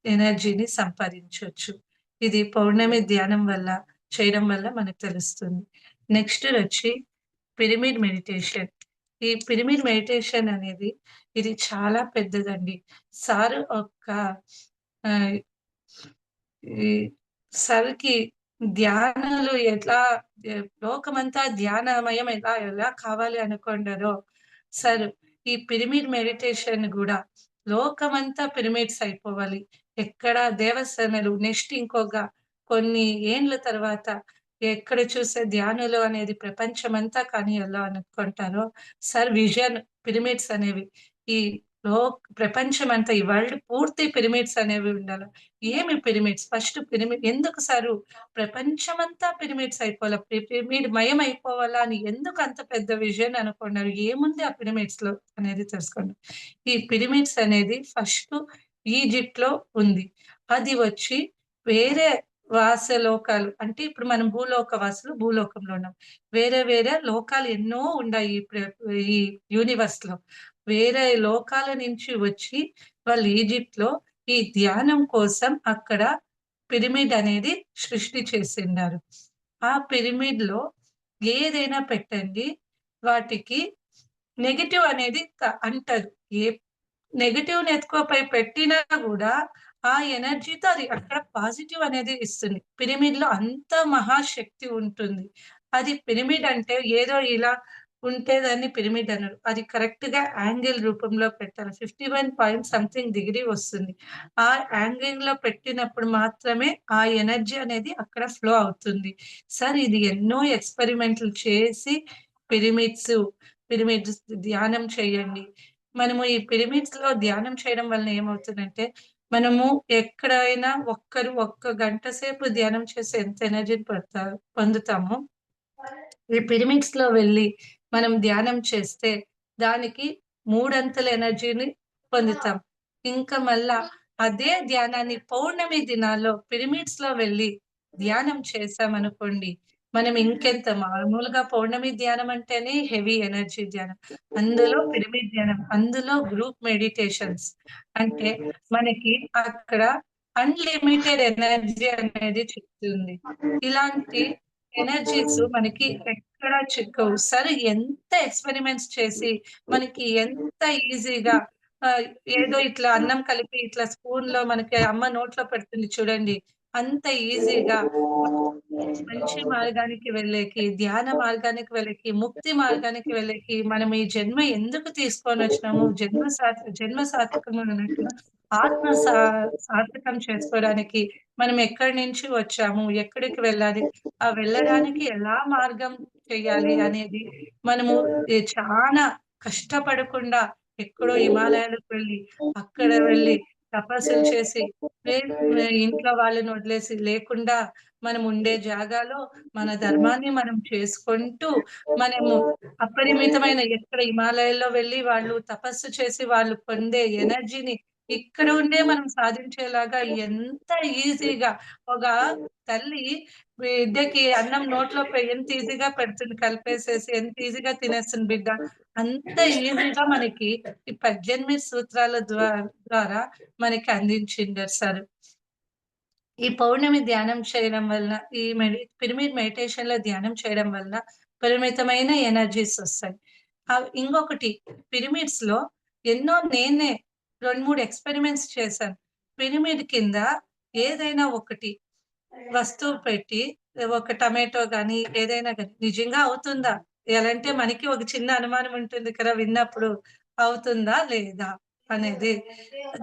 ఎనర్జీని సంపాదించొచ్చు. ఇది పౌర్ణమి ధ్యానం వల్ల, చేయడం వల్ల మనకు తెలుస్తుంది. నెక్స్టొచ్చి పిరమిడ్ మెడిటేషన్. ఈ పిరమిడ్ మెడిటేషన్ అనేది ఇది చాలా పెద్దదండి. సారు ఒక ఆహ్, ఈ సార్‌కి ధ్యానాలు ఎట్లా లోకమంతా ధ్యానమయం ఎలా ఎలా కావాలి అనుకున్నారో, సార్ ఈ పిరమిడ్ మెడిటేషన్ గూడా లోకమంతా పిరమిడ్స్ అయిపోవాలి. ఎక్కడ దేవస్థానాలు నెక్స్ట్ ఇంకొక కొన్ని ఏండ్ల తర్వాత ఎక్కడ చూసే ధ్యానులు అనేది ప్రపంచమంతా కానీయాలా అనుకుంటారో, సార్ విజన్ పిరమిడ్స్ అనేవి ఈ ప్రపంచమంతా ఈ వరల్డ్ పూర్తి పిరమిడ్స్ అనేవి ఉండాల. ఏమి పిరమిడ్స్? ఫస్ట్ పిరమిడ్ ఎందుకు సారు ప్రపంచమంతా పిరమిడ్స్ అయిపోవాలా? పిరమిడ్ మయం అయిపోవాలా అని ఎందుకు అంత పెద్ద విజన్ అనుకున్నారు? ఏముంది ఆ పిరమిడ్స్‌లో అనేది తెలుసుకోండి. ఈ పిరమిడ్స్ అనేది ఫస్టు ఈజిప్ట్‌లో ఉంది. అది వచ్చి వేరే వాసలోకాలు అంటే ఇప్పుడు మనం భూలోక వాసులు భూలోకంలో ఉన్నాం. వేరే వేరే లోకాలు ఎన్నో ఉన్నాయి ఈ యూనివర్స్‌లో. వేరే లోకాల నుంచి వచ్చి వాళ్ళు ఈజిప్ట్‌లో ఈ ధ్యానం కోసం అక్కడ పిరమిడ్ అనేది సృష్టి చేసున్నారు. ఆ పిరమిడ్‌లో ఏదైనా పెట్టండి, వాటికి నెగెటివ్ అనేది అంటదు. ఏ నెగెటివ్‌ని ఎత్తుకోపోయి పెట్టినా గూడా, ఆ ఎనర్జీతో అది అక్కడ పాజిటివ్ అనేది ఇస్తుంది. పిరమిడ్‌లో అంత మహాశక్తి ఉంటుంది. అది పిరమిడ్ అంటే ఏదో ఇలా ఉంటే దాన్ని పిరమిడ్ అనరు. అది కరెక్ట్‌గా యాంగిల్ రూపంలో పెట్టాలి. 51 పాయింట్ సంథింగ్ డిగ్రీ వస్తుంది. ఆ యాంగిల్‌లో పెట్టినప్పుడు మాత్రమే ఆ ఎనర్జీ అనేది అక్కడ ఫ్లో అవుతుంది. సార్ ఇది ఎన్నో ఎక్స్‌పెరిమెంట్‌లు చేసి పిరమిడ్స్, పిరమిడ్స్ ధ్యానం చేయండి. మనము ఈ పిరమిడ్స్‌లో ధ్యానం చేయడం వలన ఏమవుతుందంటే, మనము ఎక్కడైనా ఒక్క గంట సేపు ధ్యానం చేసి ఎంత ఎనర్జీని పొందుతామో, ఈ పిరమిడ్స్‌లో వెళ్లి మనం ధ్యానం చేస్తే, దానికి మూడంతల ఎనర్జీని పొందుతాం. ఇంకా మళ్ళా అదే ధ్యానాన్ని పౌర్ణమి దినాల్లో పిరమిడ్స్‌లో వెళ్లి ధ్యానం చేశామనుకోండి, మనం ఇంకెంత మామూలుగా పౌర్ణమి ధ్యానం అంటేనే హెవీ ఎనర్జీ ధ్యానం. అందులో పిరమిడ్ ధ్యానం, అందులో గ్రూప్ మెడిటేషన్స్. అంటే మనకి అక్కడ అన్‌లిమిటెడ్ ఎనర్జీ అనేది చిక్కుతుంది. ఇలాంటి ఎనర్జీస్ మనకి ఎక్కడ చిక్కవు. సరే ఎంత ఎక్స్‌పెరిమెంట్స్ చేసి మనకి ఎంత ఈజీగా ఆహ్, ఏదో ఇట్లా అన్నం కలిపి ఇట్లా స్పూన్‌లో మనకి అమ్మ నోట్లో పెడుతుంది చూడండి. అంత ఈజీగా మంచి మార్గానికి వెళ్ళేకి, ధ్యాన మార్గానికి వెళ్ళేకి, ముక్తి మార్గానికి వెళ్ళేకి, మనం ఈ జన్మ ఎందుకు తీసుకొనొచ్చినాము, జన్మ సార్థకం అన్నట్టుగా ఆత్మ సార్థకం చేసుకోవడానికి మనం ఎక్కడి నుంచి వచ్చాము, ఎక్కడికి వెళ్ళాలి, ఆ వెళ్ళడానికి ఎలా మార్గం చేయాలి అనేది మనము చానా కష్టపడకుండా ఎక్కడో హిమాలయాలకు వెళ్ళి, అక్కడ వెళ్ళి తపస్సులు చేసి, వే ఇంట్లో వాళ్ళని వదిలేసి లేకుండా మనం ఉండే జాగాలో మన ధర్మాన్ని మనం చేసుకుంటూ, మనము అపరిమితమైన ఎక్కడ హిమాలయాల్లో వెళ్లి వాళ్ళు తపస్సు చేసి వాళ్ళు పొందే ఎనర్జీని ఇక్కడ ఉండే మనం సాధించేలాగా ఎంత ఈజీగా ఒక తల్లి బిడ్డకి అన్నం నోట్లో ఎంత ఈజీగా పెడుతుంది కలిపేసేసి, ఎంత ఈజీగా తినేస్తుంది బిడ్డ. అంత ఈజీగా మనకి ఈ 18 సూత్రాల ద్వారా మనకి అందించిండారు సారు. ఈ పౌర్ణమి ధ్యానం చేయడం వలన, ఈ పిరమిడ్ మెడిటేషన్‌లో ధ్యానం చేయడం వలన పరిమితమైన ఎనర్జీస్ ఒస్తాయి. ఇంకొకటి పిరమిడ్స్‌లో ఎన్నో నేనే 2, 3 ఎక్స్‌పెరిమెంట్స్ చేశాను. పిరమిడ్ కింద ఏదైనా ఒకటి వస్తువు పెట్టి ఒక టమాటో గాని, ఏదైనా గాని నిజంగా అవుతుందా? ఎలంటే మనకి ఒక చిన్న అనుమానం ఉంటుంది కదా! విన్నప్పుడు. అవుతుందా? లేదా? అనేది.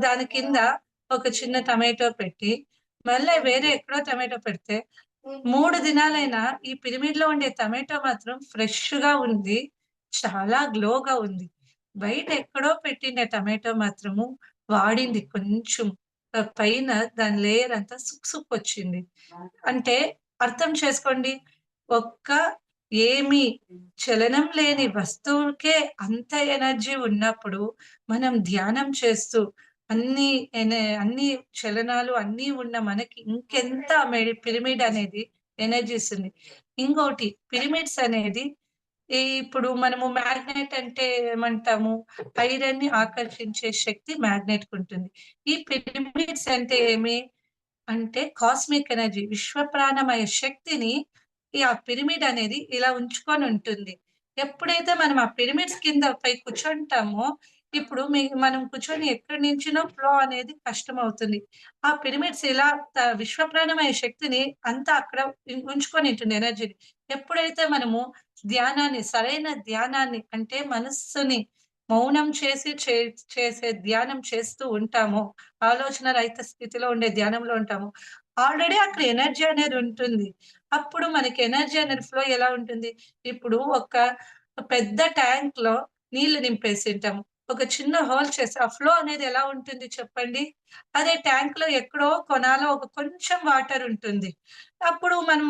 దాని కింద ఒక చిన్న టమాటో పెట్టి, మళ్ళా వేరే ఎక్కడో టమాటో పెడితే 3 దినాలైనా ఈ పిరమిడ్‌లో ఉండే టమాటో మాత్రం ఫ్రెష్‌గా ఉంది. చాలా గ్లోగా ఉంది. బయట ఎక్కడో పెట్టిన టమాటో మాత్రము వాడింది కొంచెం. పైన దాని లేయర్ అంతా సుక్కొచ్చింది. అంటే అర్థం చేసుకోండి. ఒక్క ఏమి చలనం లేని వస్తువుకే అంత ఎనర్జీ ఉన్నప్పుడు, మనం ధ్యానం చేస్తూ అన్ని అన్ని చలనాలు అన్నీ ఉన్న మనకి ఇంకెంత పిరమిడ్ అనేది ఎనర్జీ ఇస్తుంది. ఇంకోటి పిరమిడ్స్ అనేది ఇప్పుడు మనము మ్యాగ్నెట్ అంటే ఏమంటాము? ఐరన్‌ని ఆకర్షించే శక్తి మ్యాగ్నెట్‌కుంటుంది. ఈ పిరమిడ్స్ అంటే ఏమి? అంటే కాస్మిక్ ఎనర్జీ విశ్వ ప్రాణమయ శక్తిని ఆ పిరమిడ్ అనేది ఇలా ఉంచుకొనుంటుంది. ఎప్పుడైతే మనం ఆ పిరమిడ్స్ కింద కూర్చుంటామో, ఇప్పుడు మనం కూర్చొని ఎక్కడి నుంచినో ఫ్లో అనేది కష్టమవుతుంది. ఆ పిరమిడ్స్ ఇలా విశ్వ ప్రాణమయ శక్తిని అంతా అక్కడ ఉంచుకొనుంటుంది ఎనర్జీని. ఎప్పుడైతే మనము సరైన ధ్యానాన్ని అంటే మనస్సుని మౌనం చేసి చేసే ధ్యానం చేస్తూ ఉంటామో, ఆలోచన రహిత స్థితిలో ఉండే ధ్యానంలో ఉంటాము. ఆల్రెడీ అక్కడ ఎనర్జీ అనేది ఉంటుంది. అప్పుడు మనకి ఎనర్జీ అనేది ఫ్లో ఎలా ఉంటుంది? ఇప్పుడు ఒక పెద్ద ట్యాంక్‌లో నీళ్లు నింపేసింటాము. ఒక చిన్న హోల్ చేసి ఆ ఫ్లో అనేది ఎలా ఉంటుంది చెప్పండి? అదే ట్యాంక్‌లో ఎక్కడో కొనాలో ఒక కొంచెం వాటర్ ఉంటుంది. అప్పుడు మనం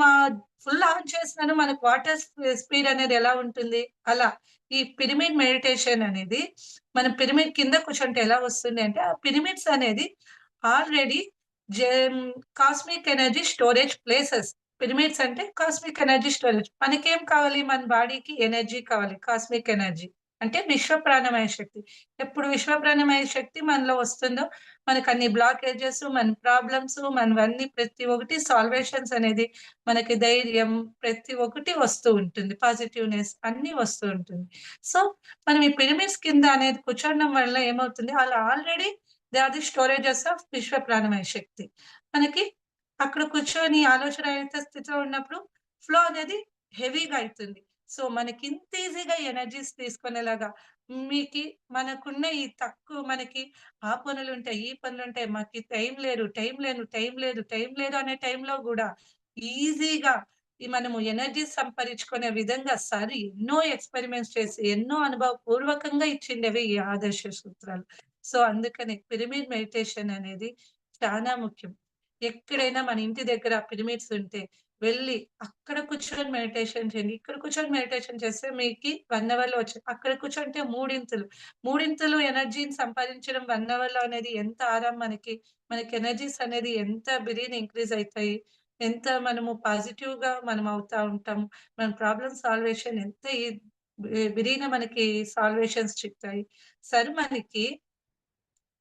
ఫుల్ ఆన్ చేసినాను మనకు వాటర్ స్పీడ్ అనేది ఎలా ఉంటుంది? అలా ఈ పిరమిడ్ మెడిటేషన్ అనేది మనం పిరమిడ్ కింద కూర్చుంటే ఎలా వస్తుంది అంటే, ఆ పిరమిడ్స్ అనేది already gem cosmic energy storage places. Pyramids అంటే కాస్మిక్ ఎనర్జీ స్టోరేజ్. మనకేం కావాలి? మన బాడీకి ఎనర్జీ కావాలి. Cosmic energy. అంటే విశ్వ ప్రాణమయ శక్తి. ఎప్పుడు విశ్వ ప్రాణమయ శక్తి మనలో వస్తుందో, మనకన్ని బ్లాకేజెస్, మన ప్రాబ్లమ్స్, మనవన్నీ ప్రతి ఒక్కటి సాల్వేషన్స్ అనేది మనకి ధైర్యం ప్రతి ఒక్కటి వస్తూ ఉంటుంది. పాజిటివ్‌నెస్ అన్నీ వస్తూ ఉంటుంది. సో, మనం ఈ పిరమిడ్స్ కింద అనేది కూర్చోవడం వల్ల ఏమవుతుంది? ఆళ్ళు already they are the storages of విశ్వ ప్రాణమయ శక్తి. మనకి అక్కడ కూర్చొని ఆలోచన రహిత స్థితిలో ఉన్నప్పుడు ఫ్లో అనేది హెవీగా అయితుంది. సో, మనకింత ఈజీగా ఎనర్జీస్ తీసుకునేలాగా మీకి మనకున్న ఈ తక్కువ మనకి ఆ పనులుంటాయి, ఈ పనులుంటాయి. మాకి టైం లేదు అనే టైంలో గూడా ఈజీగా మనము ఎనర్జీ సంపాదించుకునే విధంగా సార్ ఎన్నో ఎక్స్‌పెరిమెంట్స్ చేసి, ఎన్నో అనుభవపూర్వకంగా ఇచ్చిండేవి ఈ ఆదర్శ సూత్రాలు. సో, అందుకని పిరమిడ్ మెడిటేషన్ అనేది చానా ముఖ్యం. ఎక్కడైనా మన ఇంటి దగ్గర పిరమిడ్స్ ఉంటే వెళ్లి అక్కడ కూర్చొని మెడిటేషన్ చేయండి. ఇక్కడ కూర్చొని మెడిటేషన్ చేస్తే మీకి 1 అవర్‌లో అక్కడ కూర్చుంటే మూడింతలు. మూడింతలు ఎనర్జీని సంపాదించడం 1 అవర్‌లో అనేది ఎంత ఆరాం మనకి. మనకి ఎనర్జీస్ అనేది ఎంత బిరీన ఇంక్రీజ్ అయితాయి. ఎంత మనము పాజిటివ్‌గా మనం అవుతా ఉంటాం. మన ప్రాబ్లమ్ సాల్వేషన్ ఎంత బిరీన మనకి సాల్వేషన్స్ చిక్కుతాయి. మనకి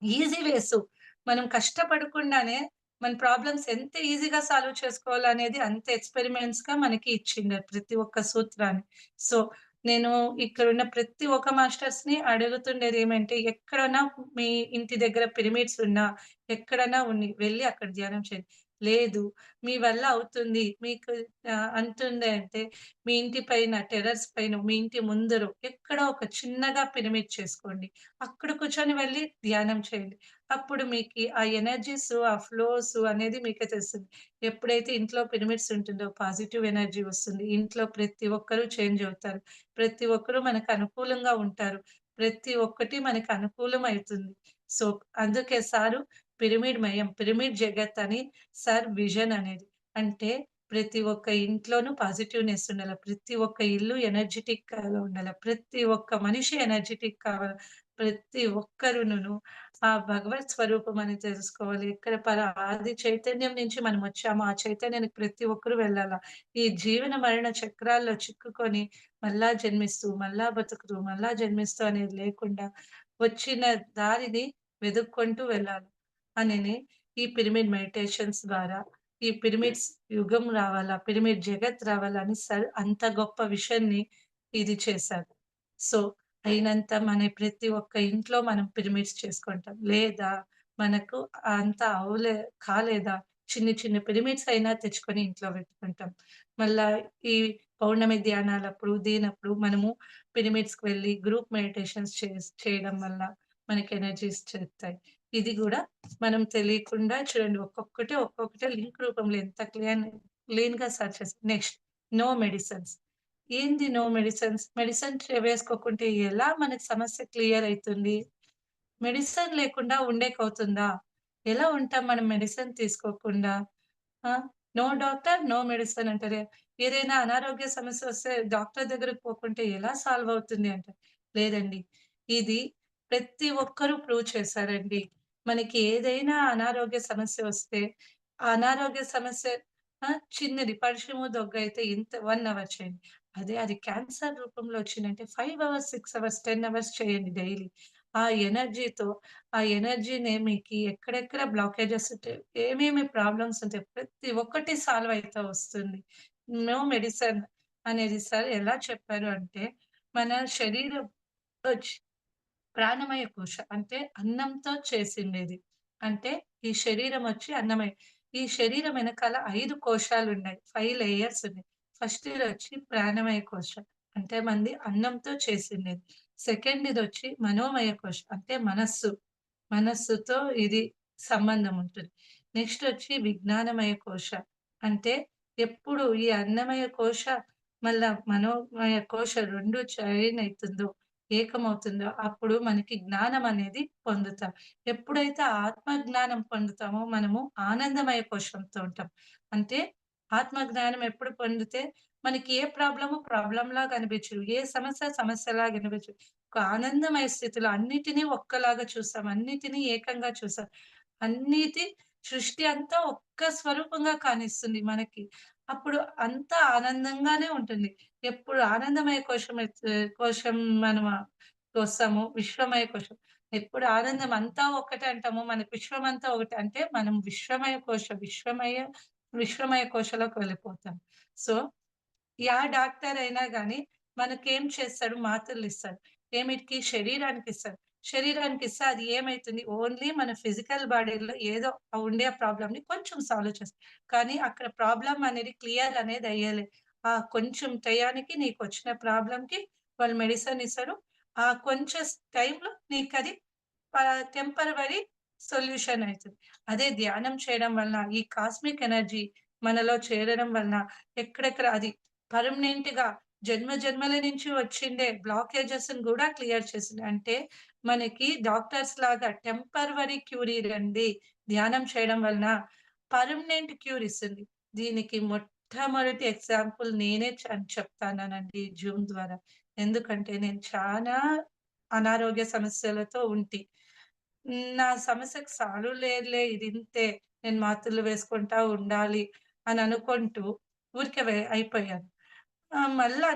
ఈజీ వేసు. మనం కష్టపడకుండానే మన ప్రాబ్లమ్స్ ఎంత ఈజీగా సాల్వ్ చేసుకోవాలనేది అంత ఎక్స్‌పెరిమెంట్స్‌గా మనకి ఇచ్చిండారు ప్రతి ఒక్క సూత్రాన్ని. సో, నేను ఇక్కడున్న ప్రతి ఒక్క మాస్టర్స్‌ని అడుగుతుండేదేమంటే, ఎక్కడన్నా మీ ఇంటి దగ్గర పిరమిడ్స్ ఉన్నా, ఎక్కడన్నా వెళ్లి అక్కడ ధ్యానం చేయండి. లేదు మీ వల్ల అవుతుంది. మీకు అంతుంది అంటే, మీ ఇంటి పైన టెర్రస్ పైన, మీ ఇంటి ముందర ఎక్కడో ఒక చిన్నగా పిరమిడ్ చేసుకోండి. అక్కడ కూర్చొని వెళ్లి ధ్యానం చేయండి. అప్పుడు మీకి ఆ ఎనర్జీస్, ఆ ఫ్లోస్ అనేది మీకే తెలుస్తుంది. ఎప్పుడైతే ఇంట్లో పిరమిడ్స్ ఉంటుందో పాజిటివ్ ఎనర్జీ వస్తుంది. ఇంట్లో ప్రతి ఒక్కరు చేంజ్ అవుతారు. ప్రతి ఒక్కరు మనకు అనుకూలంగా ఉంటారు. ప్రతి ఒక్కటి మనకు అనుకూలమైతుంది. సో, అందుకే సారు పిరమిడ్ జగత్ అని సార్ విజన్ అనేది. అంటే ప్రతి ఒక్క ఇంట్లోనూ పాజిటివ్‌నెస్ ఉండాల. ప్రతి ఒక్క ఇల్లు ఎనర్జిటిక్‌గా ఉండాల. ప్రతి ఒక్క మనిషి ఎనర్జిటిక్ కావాల. ప్రతి ఒక్కరునును ఆ భగవత్ స్వరూపం అని తెలుసుకోవాలి. ఎక్కడ ఆది చైతన్యం నుంచి మనమొచ్చామో, ఆ చైతన్యానికి ప్రతి ఒక్కరు వెళ్ళాల. ఈ జీవన మరణ చక్రాల్లో చిక్కుకొని మళ్ళా జన్మిస్తూ, మళ్ళా బతుకుతూ, మళ్ళా జన్మిస్తూ అనేది లేకుండా వచ్చిన దారిని వెదుక్కుంటూ వెళ్ళాలి. అనని ఈ పిరమిడ్ మెడిటేషన్స్ ద్వారా ఈ పిరమిడ్స్ యుగం రావాలా, పిరమిడ్ జగత్ రావాలా అని సార్ అంత గొప్ప విషన్‌ని ఇది చేశారు. సో, అయినంత మన ప్రతి ఒక్క ఇంట్లో మనం పిరమిడ్స్ చేసుకుంటాం. లేదా మనకు అంత కాలేదా చిన్ని చిన్న పిరమిడ్స్ అయినా తెచ్చుకొని ఇంట్లో పెట్టుకుంటాం. మళ్ళా ఈ పౌర్ణమి ధ్యానాలప్పుడు, దీనప్పుడు మనము పిరమిడ్స్‌కి వెళ్లి గ్రూప్ మెడిటేషన్స్ చేయడం వల్ల మనకి ఎనర్జీస్ చేరుతాయి. ఇది గూడా మనం తెలియకుండా చూడండి ఒక్కొక్కటి లింక్ రూపంలో ఎంత క్లీన్‌గా సెర్చ్ చేసాం. Next no medicines. ఏంది నో మెడిసిన్స్? మెడిసిన్ వేసుకోకుంటే ఎలా మనకి సమస్య క్లియర్ అయితుంది? మెడిసిన్ లేకుండా ఉండేకవుతుందా? ఎలా ఉంటాం మనం మెడిసిన్ తీసుకోకుండా? ఆ! నో డాక్టర్, నో మెడిసిన్ అంటారే. ఏదైనా అనారోగ్య సమస్య వస్తే డాక్టర్ దగ్గరికి పోకుంటే ఎలా సాల్వ్ అవుతుంది అంటారు. లేదండి. ఇది ప్రతి ఒక్కరు ప్రూవ్ చేశారండి. మనకి ఏదైనా అనారోగ్య సమస్య వస్తే, ఆ అనారోగ్య సమస్య చిన్నది పరిచయము, దగ్గైతే ఇంత 1 అవర్ చేయండి. అది క్యాన్సర్ రూపంలో వచ్చిందంటే 5 అవర్స్, 6 అవర్స్, 10 అవర్స్ చేయండి డైలీ. ఆ ఎనర్జీతో ఆ ఎనర్జీ‌ని మీకి ఎక్కడెక్కడ బ్లాకేజెస్ ఉంటాయి, ఏమేమి ప్రాబ్లమ్స్ ఉంటాయి, ప్రతి ఒక్కటి సాల్వ్ అయితా వస్తుంది. నో మెడిసిన్ అనేది సార్ ఎలా చెప్పారు అంటే, మన శరీరం ఒచ్ ప్రాణమయ కోశ. అంటే అన్నంతో చేసిండేది. అంటే ఈ శరీరం వచ్చి అన్నమయ. ఈ శరీరం వెనకాల 5 కోశాలున్నాయి. 5 లేయర్స్ ఉన్నాయి. ఫస్ట్‌దొచ్చి ప్రాణమయ కోశ. అంటే మనది అన్నంతో చేసిండేది. సెకండ్‌దొచ్చి మనోమయ కోశ. అంటే మనస్సు. మనస్సుతో ఇది సంబంధం ఉంటుంది. నెక్స్టొచ్చి విజ్ఞానమయ కోశ. అంటే ఎప్పుడు ఈ అన్నమయ కోశ మళ్ళా మనోమయ కోశ 2 జాయిన్ అయితుందో, ఏకమవుతుందో అప్పుడు మనకి జ్ఞానం అనేది పొందుతాం. ఎప్పుడైతే ఆత్మ జ్ఞానం పొందుతామో మనము ఆనందమయ కోశంతో ఉంటాం. అంటే ఆత్మ జ్ఞానం ఎప్పుడు పొందితే మనకి ఏ ప్రాబ్లమ్‌లాగా అనిపించదు. ఏ సమస్య సమస్యలాగా అనిపించదు. ఒక ఆనందమయ స్థితిలో అన్నిటిని ఒక్కలాగా చూస్తాం. అన్నిటిని ఏకంగా చూస్తాం. అన్నిటి సృష్టి అంతా ఒక్క స్వరూపంగా కానిస్తుంది మనకి. అప్పుడు అంతా ఆనందంగానే ఉంటుంది. ఎప్పుడు ఆనందమయ కోశం మనం వస్తామో విశ్వమయ కోశం. ఎప్పుడు ఆనందం అంతా ఒక్కటే అంటామో, మనకి విశ్వమంతా ఒకటే అంటే మనం విశ్వమయ కోశలోకి వెళ్ళిపోతాం. సో డాక్టర్ అయినా గాని మనకేం చేస్తాడు? మాత్రలిస్తాడు. ఏమిటికి? శరీరానికిస్తాడు. శరీరానికిస్తే అది ఏమైతుంది? ఓన్లీ మన ఫిజికల్ బాడీలో ఏదో ఉండే ప్రాబ్లమ్‌ని కొంచెం సాల్వ్ చేస్తుంది. కానీ అక్కడ ప్రాబ్లమ్ అనేది క్లియర్ అనేది అయ్యేలే. ఆ కొంచెం టయానికి నీకొచ్చిన ప్రాబ్లమ్‌కి వాళ్ళు మెడిసిన్ ఇస్తారు. ఆ కొంచెం టైంలో నీకది ప టెంపరవరీ సొల్యూషన్ అయితది. అదే ధ్యానం చేయడం వలన ఈ కాస్మిక్ ఎనర్జీ మనలో చేరడం వలన ఎక్కడెక్కడ అది పర్మనెంట్‌గా జన్మ జన్మల నుంచి వచ్చిండే బ్లాకేజెస్‌ని గూడా క్లియర్ చేసింది. అంటే మనకి డాక్టర్స్ లాగా టెంపరవరీ క్యూర్ ఇయ్యరండి. ధ్యానం చేయడం వలన పర్మనెంట్ క్యూర్ ఇస్తుంది. దీనికి మొట్టమొదటి ఎగ్జాంపుల్ నేనే చెప్తాననండి జూమ్ ద్వారా. ఎందుకంటే నేను చానా అనారోగ్య సమస్యలతో ఉంటి. నా సమస్యకు సాల్వ్ లేదులే ఇదింతే. నేను మాత్రలు వేసుకుంటా ఉండాలి అని అనుకుంటూ ఊరికే అయిపోయాను. మళ్ళా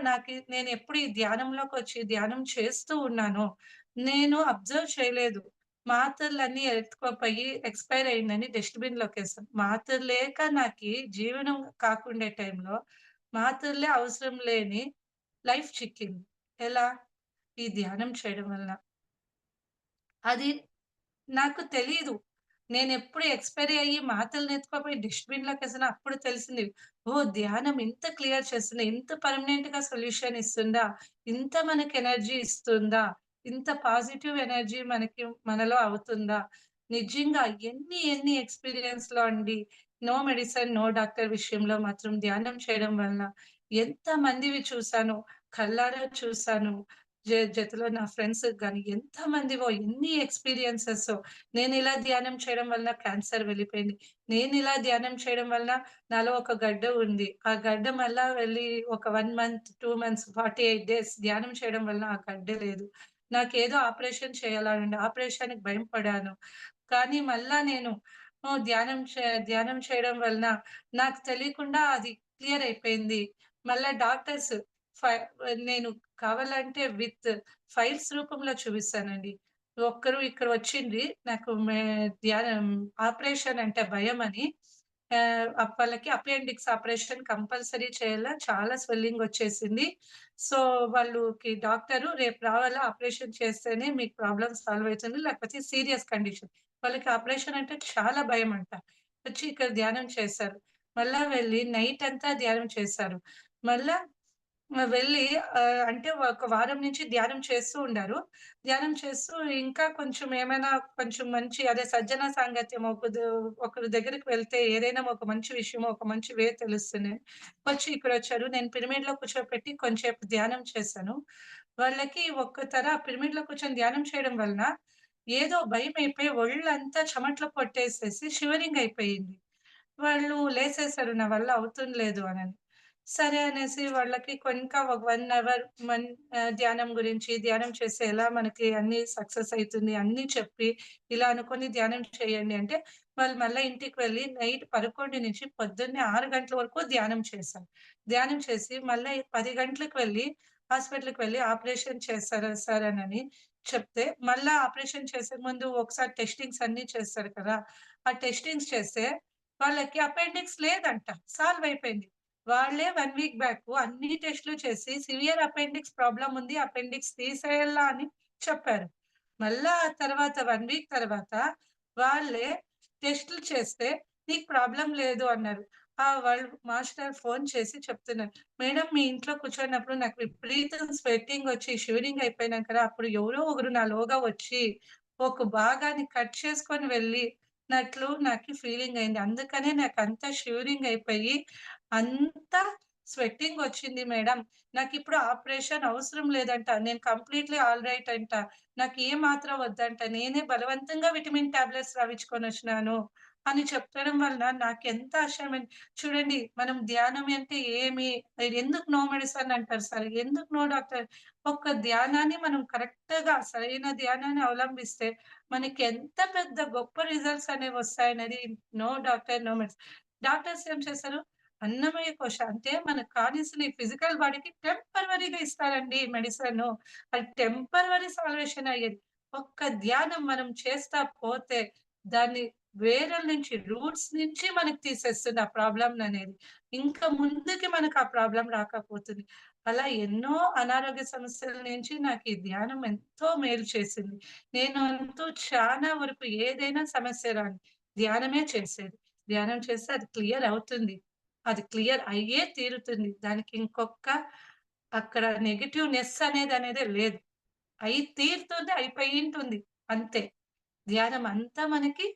నేనెప్పుడు ఈ ధ్యానంలోకొచ్చి ధ్యానం చేస్తూ ఉన్నానో, నేను అబ్జర్వ్ చేయలేదు. మాత్రలన్నీ ఎత్తుకోపోయి ఎక్స్‌పైర్ అయిందని డస్ట్‌బిన్‌లోకేసాను. మాత్రలు లేక నాకీ జీవనం కాకుండే టైంలో మాత్రలే అవసరం లేని లైఫ్ చిక్కింది. ఎలా? ఈ ధ్యానం చేయడం వల్ల. అది నాకు తెలీదు. నేనెప్పుడు ఎక్స్‌పైరీ అయ్యి మాతల్ని ఎత్తుకపోయి డస్ట్‌బిన్‌లోకేసానో అప్పుడు తెలిసింది. ఓహ్! ధ్యానం ఇంత క్లియర్ చేస్తుందా? ఇంత పర్మనెంట్‌గా సొల్యూషన్ ఇస్తుందా? ఇంత మనకి ఎనర్జీ ఇస్తుందా? ఇంత పాజిటివ్ ఎనర్జీ మనలో అవుతుందా? నిజంగా ఎన్ని ఎక్స్‌పీరియన్స్‌లో అండి. నో మెడిసిన్, నో డాక్టర్ విషయంలో మాత్రం ధ్యానం చేయడం వలన ఎంతమందివి చూసానో, కళ్ళారా చూసాను. జతలో నా ఫ్రెండ్స్ గాని ఎంతమందివో ఎన్ని ఎక్స్‌పీరియన్సెసో. నేనిలా ధ్యానం చేయడం వలన క్యాన్సర్ వెళ్ళిపోయింది. నేనిలా ధ్యానం చేయడం వలన నాలో ఒక గడ్డ ఉంది. ఆ గడ్డ మళ్ళా వెళ్ళి ఒక 1 మంత్, 2 మంత్స్, 48 డేస్ ధ్యానం చేయడం వలన ఆ గడ్డ లేదు. నాకేదో ఆపరేషన్ చేయాలనుంది. ఆపరేషన్‌కి భయపడాను. కానీ మళ్ళా నేను ధ్యానం చేయడం వలన నాకు తెలియకుండా అది క్లియర్ అయిపోయింది. మళ్ళా డాక్టర్స్ ఫై నేను కావాలంటే ఫైల్స్ రూపంలో చూపిస్తానండి. ఒక్కరు ఇక్కడ వచ్చిండ్రి. నాకు ధ్యానం ఆపరేషన్ అంటే భయమని వాళ్ళకి అపెండిక్స్ ఆపరేషన్ కంపల్సరీ చేయాలా. చాలా స్వెల్లింగ్ వచ్చేసింది. సో, డాక్టరు రేపు రావాలా ఆపరేషన్ చేస్తేనే మీకు ప్రాబ్లమ్ సాల్వ్ అయితుంది. లేకపోతే సీరియస్ కండిషన్. వాళ్ళకి ఆపరేషన్ అంటే చాలా భయమంట. వచ్చి ఇక్కడ ధ్యానం చేశారు. మళ్ళా వెళ్లి నైట్ అంతా ధ్యానం చేశారు. మళ్ళా వెళ్ళి అంటే ఒక వారం నుంచి ధ్యానం చేస్తూ ఉండారు. ధ్యానం చేస్తూ ఇంకా కొంచెం మంచి అదే సజ్జన సాంగత్యం ఒకరి దగ్గరికి వెళ్తే ఏదైనా ఒక మంచి విషయమో, ఒక మంచి తెలుస్తుంది. వచ్చి ఇక్కడొచ్చారు. నేను పిరమిడ్‌లో కూర్చోపెట్టి కొంచేపు ధ్యానం చేశాను. వాళ్ళకి పిరమిడ్‌లో కూర్చొని ధ్యానం చేయడం వలన ఏదో భయమైపోయి ఒళ్ళంతా చెమటలు పట్టేసేసి షివరింగ్ అయిపోయింది. వాళ్ళు లేసేసారు. నా వల్ల అవుతుంలేదు అనని. సరే అనేసి వాళ్ళకి ఇంకా ఒక 1 అవర్ ధ్యానం గురించి, ధ్యానం చేస్తే ఎలా మనకి అన్నీ సక్సెస్ అయితుంది అన్నీ చెప్పి, ఇలా అనుకోని ధ్యానం చేయండి అంటే, వాళ్ళు మళ్ళా ఇంటికి వెళ్లి నైట్ 11 నుంచి పొద్దున్నే 6 గంటల వరకు ధ్యానం చేశారు. ధ్యానం చేసి మళ్ళా 10 గంటలకు వెళ్లి హాస్పిటల్‌కి వెళ్లి ఆపరేషన్ చేస్తారు సార్ అనని చెప్తే, మళ్ళా ఆపరేషన్ చేసే ముందు ఒకసారి టెస్టింగ్స్ అన్నీ చేస్తారు కదా! ఆ టెస్టింగ్స్ చేస్తే వాళ్ళకి అపెండిక్స్ లేదంట. సాల్వ్ అయిపోయింది. వాళ్ళే 1 వీక్ బ్యాక్ అన్ని టెస్ట్‌లు చేసి సివియర్ అపెండిక్స్ ప్రాబ్లమ్ ఉంది. అపెండిక్స్ తీసేయాలా అని చెప్పారు. మళ్ళా ఆ తర్వాత 1 వీక్ తర్వాత వాళ్ళే టెస్ట్‌లు చేస్తే నీకు ప్రాబ్లమ్ లేదు అన్నారు. వాళ్ళు మాస్టర్ ఫోన్ చేసి చెప్తున్నారు. మేడం మీ ఇంట్లో కూర్చున్నప్పుడు నాకు విపరీతం స్వెట్టింగ్ వచ్చి షివరింగ్ అయిపోయినాను కదా! అప్పుడు ఎవరో ఒకరు నాలోగా వచ్చి ఒక భాగాన్ని కట్ చేసుకొని వెళ్ళినట్లు నాకి ఫీలింగ్ అయింది. అందుకనే నాకంత షివరింగ్ అయిపోయి అంతా స్వెట్టింగ్ వచ్చింది మేడం. నాకిప్పుడు ఆపరేషన్ అవసరం లేదంట. నేను కంప్లీట్‌లీ ఆల్ రైట్ అంట. నాకు ఏ మాత్ర వద్దంట. నేనే బలవంతంగా విటమిన్ టాబ్లెట్స్ రావిచ్చుకొనొచ్చినాను అని చెప్పడం వలన నాకెంత ఆశ్చర్యమైంది. చూడండి మనం ధ్యానం అంటే ఏమి? ఎందుకు నో మెడిసిన్ అంటారు సార్. ఎందుకు నో డాక్టర్? ఒక్క ధ్యానాన్ని మనం కరెక్ట్‌గా సరైన ధ్యానాన్ని అవలంబిస్తే మనకి ఎంత పెద్ద గొప్ప రిజల్ట్స్ అనేవొస్తాయనేది no doctor, no medicine. Doctors ఏం చేస్తారు? అన్నమయ్య కోశ అంటే మనకు కావాల్సిన ఈ ఫిజికల్ బాడీకి టెంపరరీగా ఇస్తారండి మెడిసిను. అది టెంపరరీ సాల్వేషన్ అయ్యేది. ఒక్క ధ్యానం మనం చేస్తా పోతే దాన్ని వేరల నుంచి రూట్స్ నుంచి మనకు తీసేస్తుంది ఆ ప్రాబ్లమ్‌ననేది. ఇంకా ముందుకి మనకు ఆ ప్రాబ్లమ్ రాకపోతుంది. అలా ఎన్నో అనారోగ్య సమస్యల నుంచి నాకు ఈ ధ్యానం ఎంతో మేలు చేసింది. నేను అంటూ చాలా వరకు ఏదైనా సమస్య రాని ధ్యానమే చేసేది. ధ్యానం చేస్తే అది క్లియర్ అవుతుంది. అది క్లియర్ అయ్యే తీరుతుంది. దానికి ఇంకొక్క అక్కడ నెగెటివ్‌నెస్ అనేదనేదే లేదు. అయి తీరుతుంది, అయిపోయుంటుంది. అంతే. ధ్యానం అంతా మనకి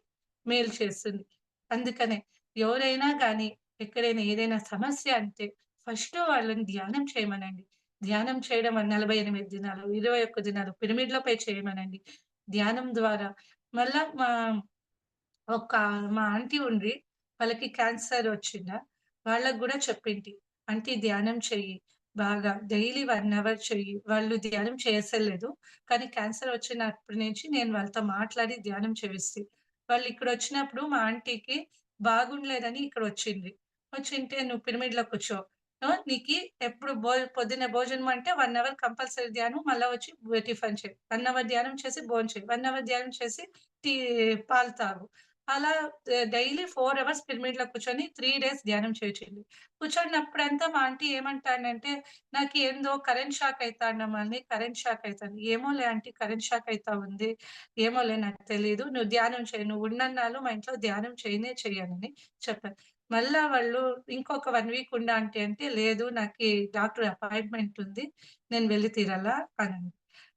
మేలు చేస్తుంది. అందుకనే ఎవరైనా గాని, ఎక్కడైనా ఏదైనా సమస్య అంటే ఫస్ట్ వాళ్ళని ధ్యానం చేయమనండి. ధ్యానం చేయడం 48 దినాలు, 21 దినాలు పిరమిడ్‌లపై చేయమనండి. ధ్యానం ద్వారా మళ్ళా ఒక మా ఆంటీ ఉండ్రి. వాళ్ళకి క్యాన్సర్ వచ్చిండ. వాళ్ళకి గూడా చెప్పింటి. ఆంటీ ధ్యానం చెయ్యి. బాగా డైలీ 1 అవర్ చెయ్యి. వాళ్ళు ధ్యానం చేసేలేదు. కానీ క్యాన్సర్ వచ్చినప్పటి నుంచి నేను వాళ్ళతో మాట్లాడి ధ్యానం చేయిస్తి. వాళ్ళిక్కడొచ్చినప్పుడు మా ఆంటీకి బాగుండలేదని ఇక్కడొచ్చిండ్రి. వచ్చింటే "నువ్వు పిరమిడ్‌లో కూర్చో. నీకి ఎప్పుడు పొద్దున్నే భోజనం అంటే 1 అవర్ కంపల్సరీ ధ్యానం. మళ్ళా వచ్చి టిఫిన్ చెయి. 1 అవర్ ధ్యానం చేసి భోంచేయి. 1 అవర్ ధ్యానం చేసి టీ పాలు తాగు." అలా డైలీ 4 అవర్స్ పిరమిడ్‌లో కూర్చొని 3 డేస్ ధ్యానం చేయుచుండ్రి. కూర్చున్నప్పుడంతా మా ఆంటీ ఏమంటాడంటే, "నాకేందో కరెంట్ షాక్ అయితాందమ్మల్ని, కరెంట్ షాక్ అయితాంది." "ఏమోలే ఆంటీ కరెంట్ షాక్ అయితా ఉంది. ఏమోలే నాకు తెలీదు. నువ్వు ధ్యానం చెయి. నువ్వు ఉన్నన్నాళ్ళు మా ఇంట్లో ధ్యానం చేయనే చెయ్యనని" చెప్పారు. మళ్ళా వాళ్ళు ఇంకొక 1 వీక్ ఉండు ఆంటీ అంటే, "లేదు నాకీ డాక్టర్ అపాయింట్‌మెంట్ ఉంది. నేను వెళ్లి తీరాలా" అనంది.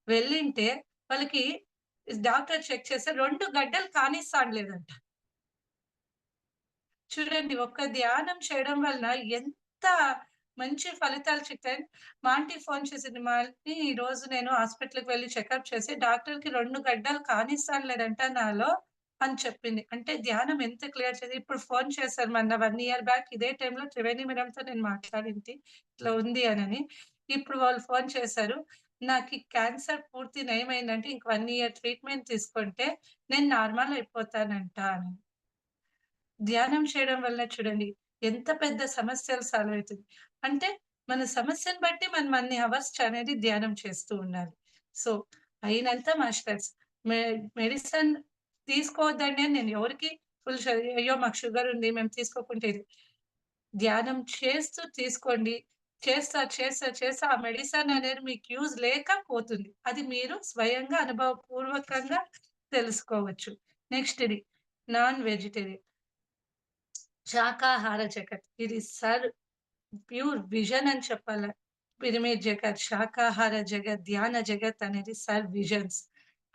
వెళ్ళింటే వాళ్ళకి డాక్టర్ చెక్ చేస్తే 2 గడ్డలు కానిస్తాండ్లేదంట. చూడండి ఒక్క ధ్యానం చేయడం వలన ఎంత మంచి ఫలితాలు చిక్కాయి. మా ఆంటీ ఫోను చేసింది. మా ఆంటీ ఈరోజు నేను హాస్పిటల్‌కి వెళ్లి చెకప్ చేసి డాక్టర్‌కి 2 గడ్డలు కానిస్తానులేదంట నాలో అని చెప్పింది. అంటే ధ్యానం ఎంత క్లియర్ చేసి ఇప్పుడు ఫోను చేశారు మొన్న 1 ఇయర్ బ్యాక్ ఇదే టైంలో త్రివేణి మేడంతో నేను మాట్లాడింటి. ఇట్లా ఉంది అనని. ఇప్పుడు వాళ్ళు ఫోను చేశారు. నాకీ క్యాన్సర్ పూర్తి నయమైందంటే ఇంక 1 ఇయర్ ట్రీట్‌మెంట్ తీసుకుంటే నేను నార్మల్ అయిపోతానంట అని. ధ్యానం చేయడం వల్ల చూడండి ఎంత పెద్ద సమస్యలు సాల్వ్ అయితుంది. అంటే మన సమస్యను బట్టి మనం అన్ని అవర్స్ అనేది ధ్యానం చేస్తూ ఉండాలి. సో, అయినంత మాస్టర్స్ మె మెడిసిన్ తీసుకోవద్దండి అని నేను ఎవరికీ ఫుల్ అయ్యో! మాకు షుగర్ ఉంది మేము తీసుకోకుంటే ఇది. ధ్యానం చేస్తూ తీసుకోండి. చేస్తా ఆ మెడిసిన్ అనేది మీకు యూజ్ లేకపోతుంది. అది మీరు స్వయంగా అనుభవపూర్వకంగా తెలుసుకోవచ్చు. నెక్స్ట్‌ది నాన్ వెజిటేరియన్. శాకాహార జగత్. ఇది ప్యూర్ విజన్ అని చెప్పాల. పిరమిడ్ జగత్, శాకాహార జగత్, ధ్యాన జగత్ అనేది విజన్స్.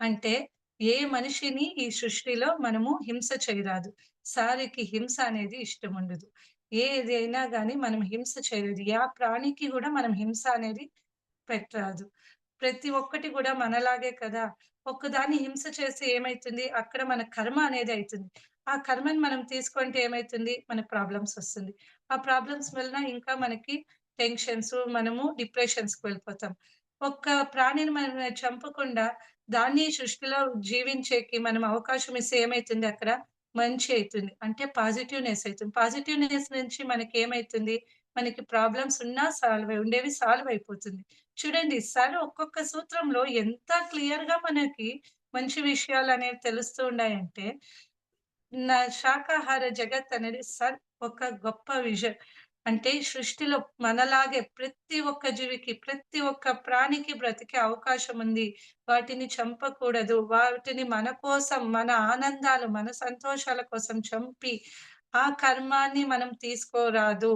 అంటే ఏ మనిషిని ఈ సృష్టిలో మనము హింస చేయరాదు. సార్‌కి హింస అనేది ఇష్టముండదు. ఏదైనా గాని మనం హింస చేయలేదు. ప్రాణికి గూడా మనం హింస అనేది పెట్టరాదు. ప్రతి ఒక్కటి గూడా మనలాగే కదా! ఒక్కదాన్ని హింస చేస్తే ఏమైతుంది? అక్కడ మన కర్మ అనేది అయితుంది. ఆ కర్మని మనం తీసుకుంటే ఏమైతుంది? మనకు ప్రాబ్లమ్స్ వస్తుంది. ఆ ప్రాబ్లమ్స్ వలన ఇంకా మనకి టెన్షన్స్, మనము డిప్రెషన్స్‌కి వెళ్ళిపోతాం. ఒక్క ప్రాణిని మనం చంపకుండా దాన్ని సృష్టిలో జీవించేకి మనం అవకాశం ఇస్తే ఏమైతుంది అక్కడ? మంచి అయితుంది. అంటే పాజిటివ్‌నెస్ అయితుంది. పాజిటివ్‌నెస్ నుంచి మనకేమైతుంది, మనకి ప్రాబ్లమ్స్ ఉన్నా ఉండేవి సాల్వ్ అయిపోతుంది. చూడండి ఒక్కొక్క సూత్రంలో ఎంత క్లియర్‌గా మనకి మంచి విషయాలనేవి తెలుస్తూ ఉన్నాయంటే, శాకాహార జగత్తనేది ఒక గొప్ప విజన్. అంటే ఈ సృష్టిలో మనలాగే ప్రతి ఒక్క జీవికి, ప్రతి ఒక్క ప్రాణికి బ్రతికే అవకాశం ఉంది. వాటిని చంపకూడదు. వాటిని మన కోసం, మన ఆనందాలు, మన సంతోషాల కోసం చంపి, ఆ కర్మాన్ని మనం తీసుకోరాదు.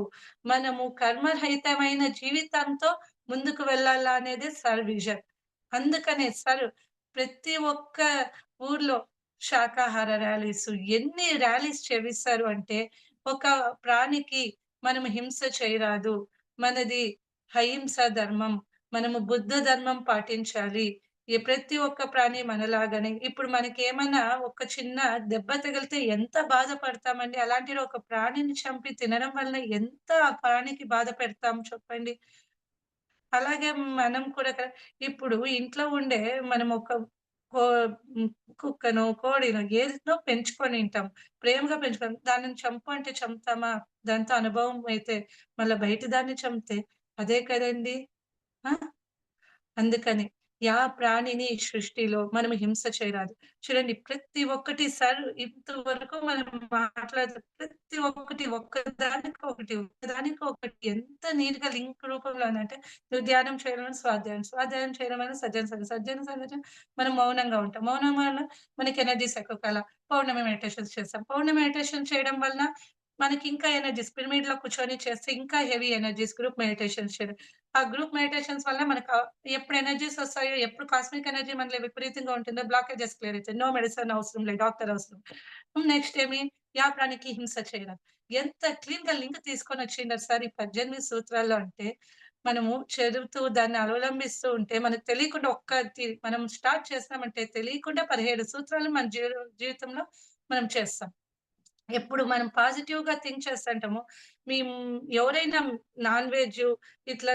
మనము కర్మరహితమైన జీవితంతో ముందుకు వెళ్ళాలా అనేదే విజన్. అందుకనే ప్రతి ఒక్క ఊర్లో శాకాహార ర్యాలీసు ఎన్ని ర్యాలీస్ చేపిస్తారు అంటే, ఒక ప్రాణికి మనం హింస చేయరాదు. మనది అహింస ధర్మం. మనము బుద్ధ ధర్మం పాటించాలి. ప్రతి ఒక్క ప్రాణి మనలాగానే ఇప్పుడు మనకేమన్నా ఒక చిన్న దెబ్బ తగిలితే ఎంత బాధపడతామండి. అలాంటిది ఒక ప్రాణిని చంపి తినడం వలన ఎంత ఆ ప్రాణికి బాధ పెడతాం చెప్పండి. అలాగే మనం కూడా ఇప్పుడు ఇంట్లో ఉండే మనం ఒక కో హ్మ్. కుక్కనో, కోడినో ఏదినో పెంచుకొనింటాం. ప్రేమగా పెంచుకొని దానిని చంపు అంటే చంపుతామా? దాంతో అనుభవం అయితే మళ్ళా బయట దాన్ని చంపితే అదే కదండీ! ఆ! అందుకని ప్రాణిని ఈ సృష్టిలో మనం హింస చేయరాదు. చూడండి ప్రతి ఒక్కటి ఇంతవరకు మనం మాట్లాడుతున్న ప్రతి ఒక్కటి ఒక్కదానికొకటి, ఒక్కదానికొకటి ఎంత నీట్‌గా లింక్ రూపంలో ఉందంటే నువ్వు ధ్యానం చేయడం వల్ల స్వాధ్యాయం, స్వాధ్యాయం చేయడం వల్ల సజ్జన సాధన, సజ్జన సాధన మనం మౌనంగా ఉంటాం. మౌనం వల్ల మనకి ఎనర్జీస్ ఎక్కువ పౌర్ణమి మెడిటేషన్స్ చేస్తాం. పౌర్ణమి మెడిటేషన్ చేయడం వలన మనకింకా ఎనర్జీస్ పిరమిడ్‌లో కూర్చొని చేస్తే ఇంకా హెవీ ఎనర్జీస్ గ్రూప్ మెడిటేషన్స్ చేయడం. ఆ గ్రూప్ మెడిటేషన్స్ వల్ల మనకు ఎప్పుడు ఎనర్జీస్ వస్తాయో, ఎప్పుడు కాస్మిక్ ఎనర్జీ మనలో విపరీతంగా ఉంటుందో బ్లాకేజెస్ క్లియర్ అయితాయి. నో మెడిసిన్ అవసరం లేదు. డాక్టర్ అవసరం. నెక్స్ట్ ప్రాణికి హింస చేయడం. ఎంత క్లీన్‌గా లింక్ తీసుకొనొచ్చిండారు ఈ 18 సూత్రాల్లో అంటే, మనము చదువుతూ దాన్ని అవలంబిస్తూ ఉంటే మనకు తెలియకుండా మనం స్టార్ట్ చేస్తామంటే తెలియకుండా 17 సూత్రాలు మన జీవితంలో మనం చేస్తాం. ఎప్పుడు మనం పాజిటివ్‌గా థింక్ చేస్తుంటామో, మేము ఎవరైనా నాన్ వెజ్జు ఇట్లా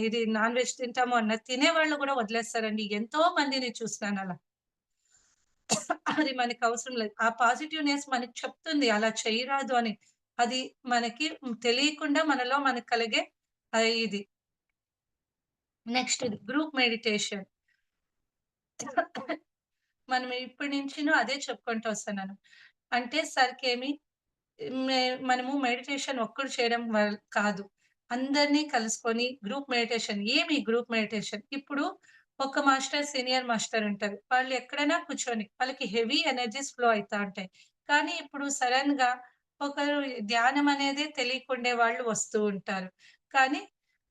ఇది నాన్ వెజ్ తింటాము తినేవాళ్ళు గూడా వదిలేస్తారండి. ఎంతో మందిని చూస్తున్నానలా. అది మనకవసరం లేదు. ఆ పాజిటివ్‌నెస్ మనకి చెప్తుంది అలా చేయరాదు అని. అది మనకి తెలియకుండా మనలో మనకు కలిగే ఇది. నెక్స్ట్ ఇది గ్రూప్ మెడిటేషన్. మనం ఇప్పటి నుంచిను అదే చెప్పుకుంటూ వస్తున్నాను. అంటే సరికేమి మే మనము మెడిటేషన్ ఒక్కడు చేయడం కాదు. అందరిని కలుసుకొని గ్రూప్ మెడిటేషన్. ఏమి గ్రూప్ మెడిటేషన్? ఇప్పుడు ఒక మాస్టర్, సీనియర్ మాస్టర్ ఉంటారు. వాళ్ళు ఎక్కడైనా కూర్చొని వాళ్ళకి హెవీ ఎనర్జీస్ ఫ్లో అయితా ఉంటాయి. కానీ ఇప్పుడు సడెన్‌గా ఒకరు ధ్యానం అనేదే తెలియకుండే వాళ్ళు వస్తూ ఉంటారు. కానీ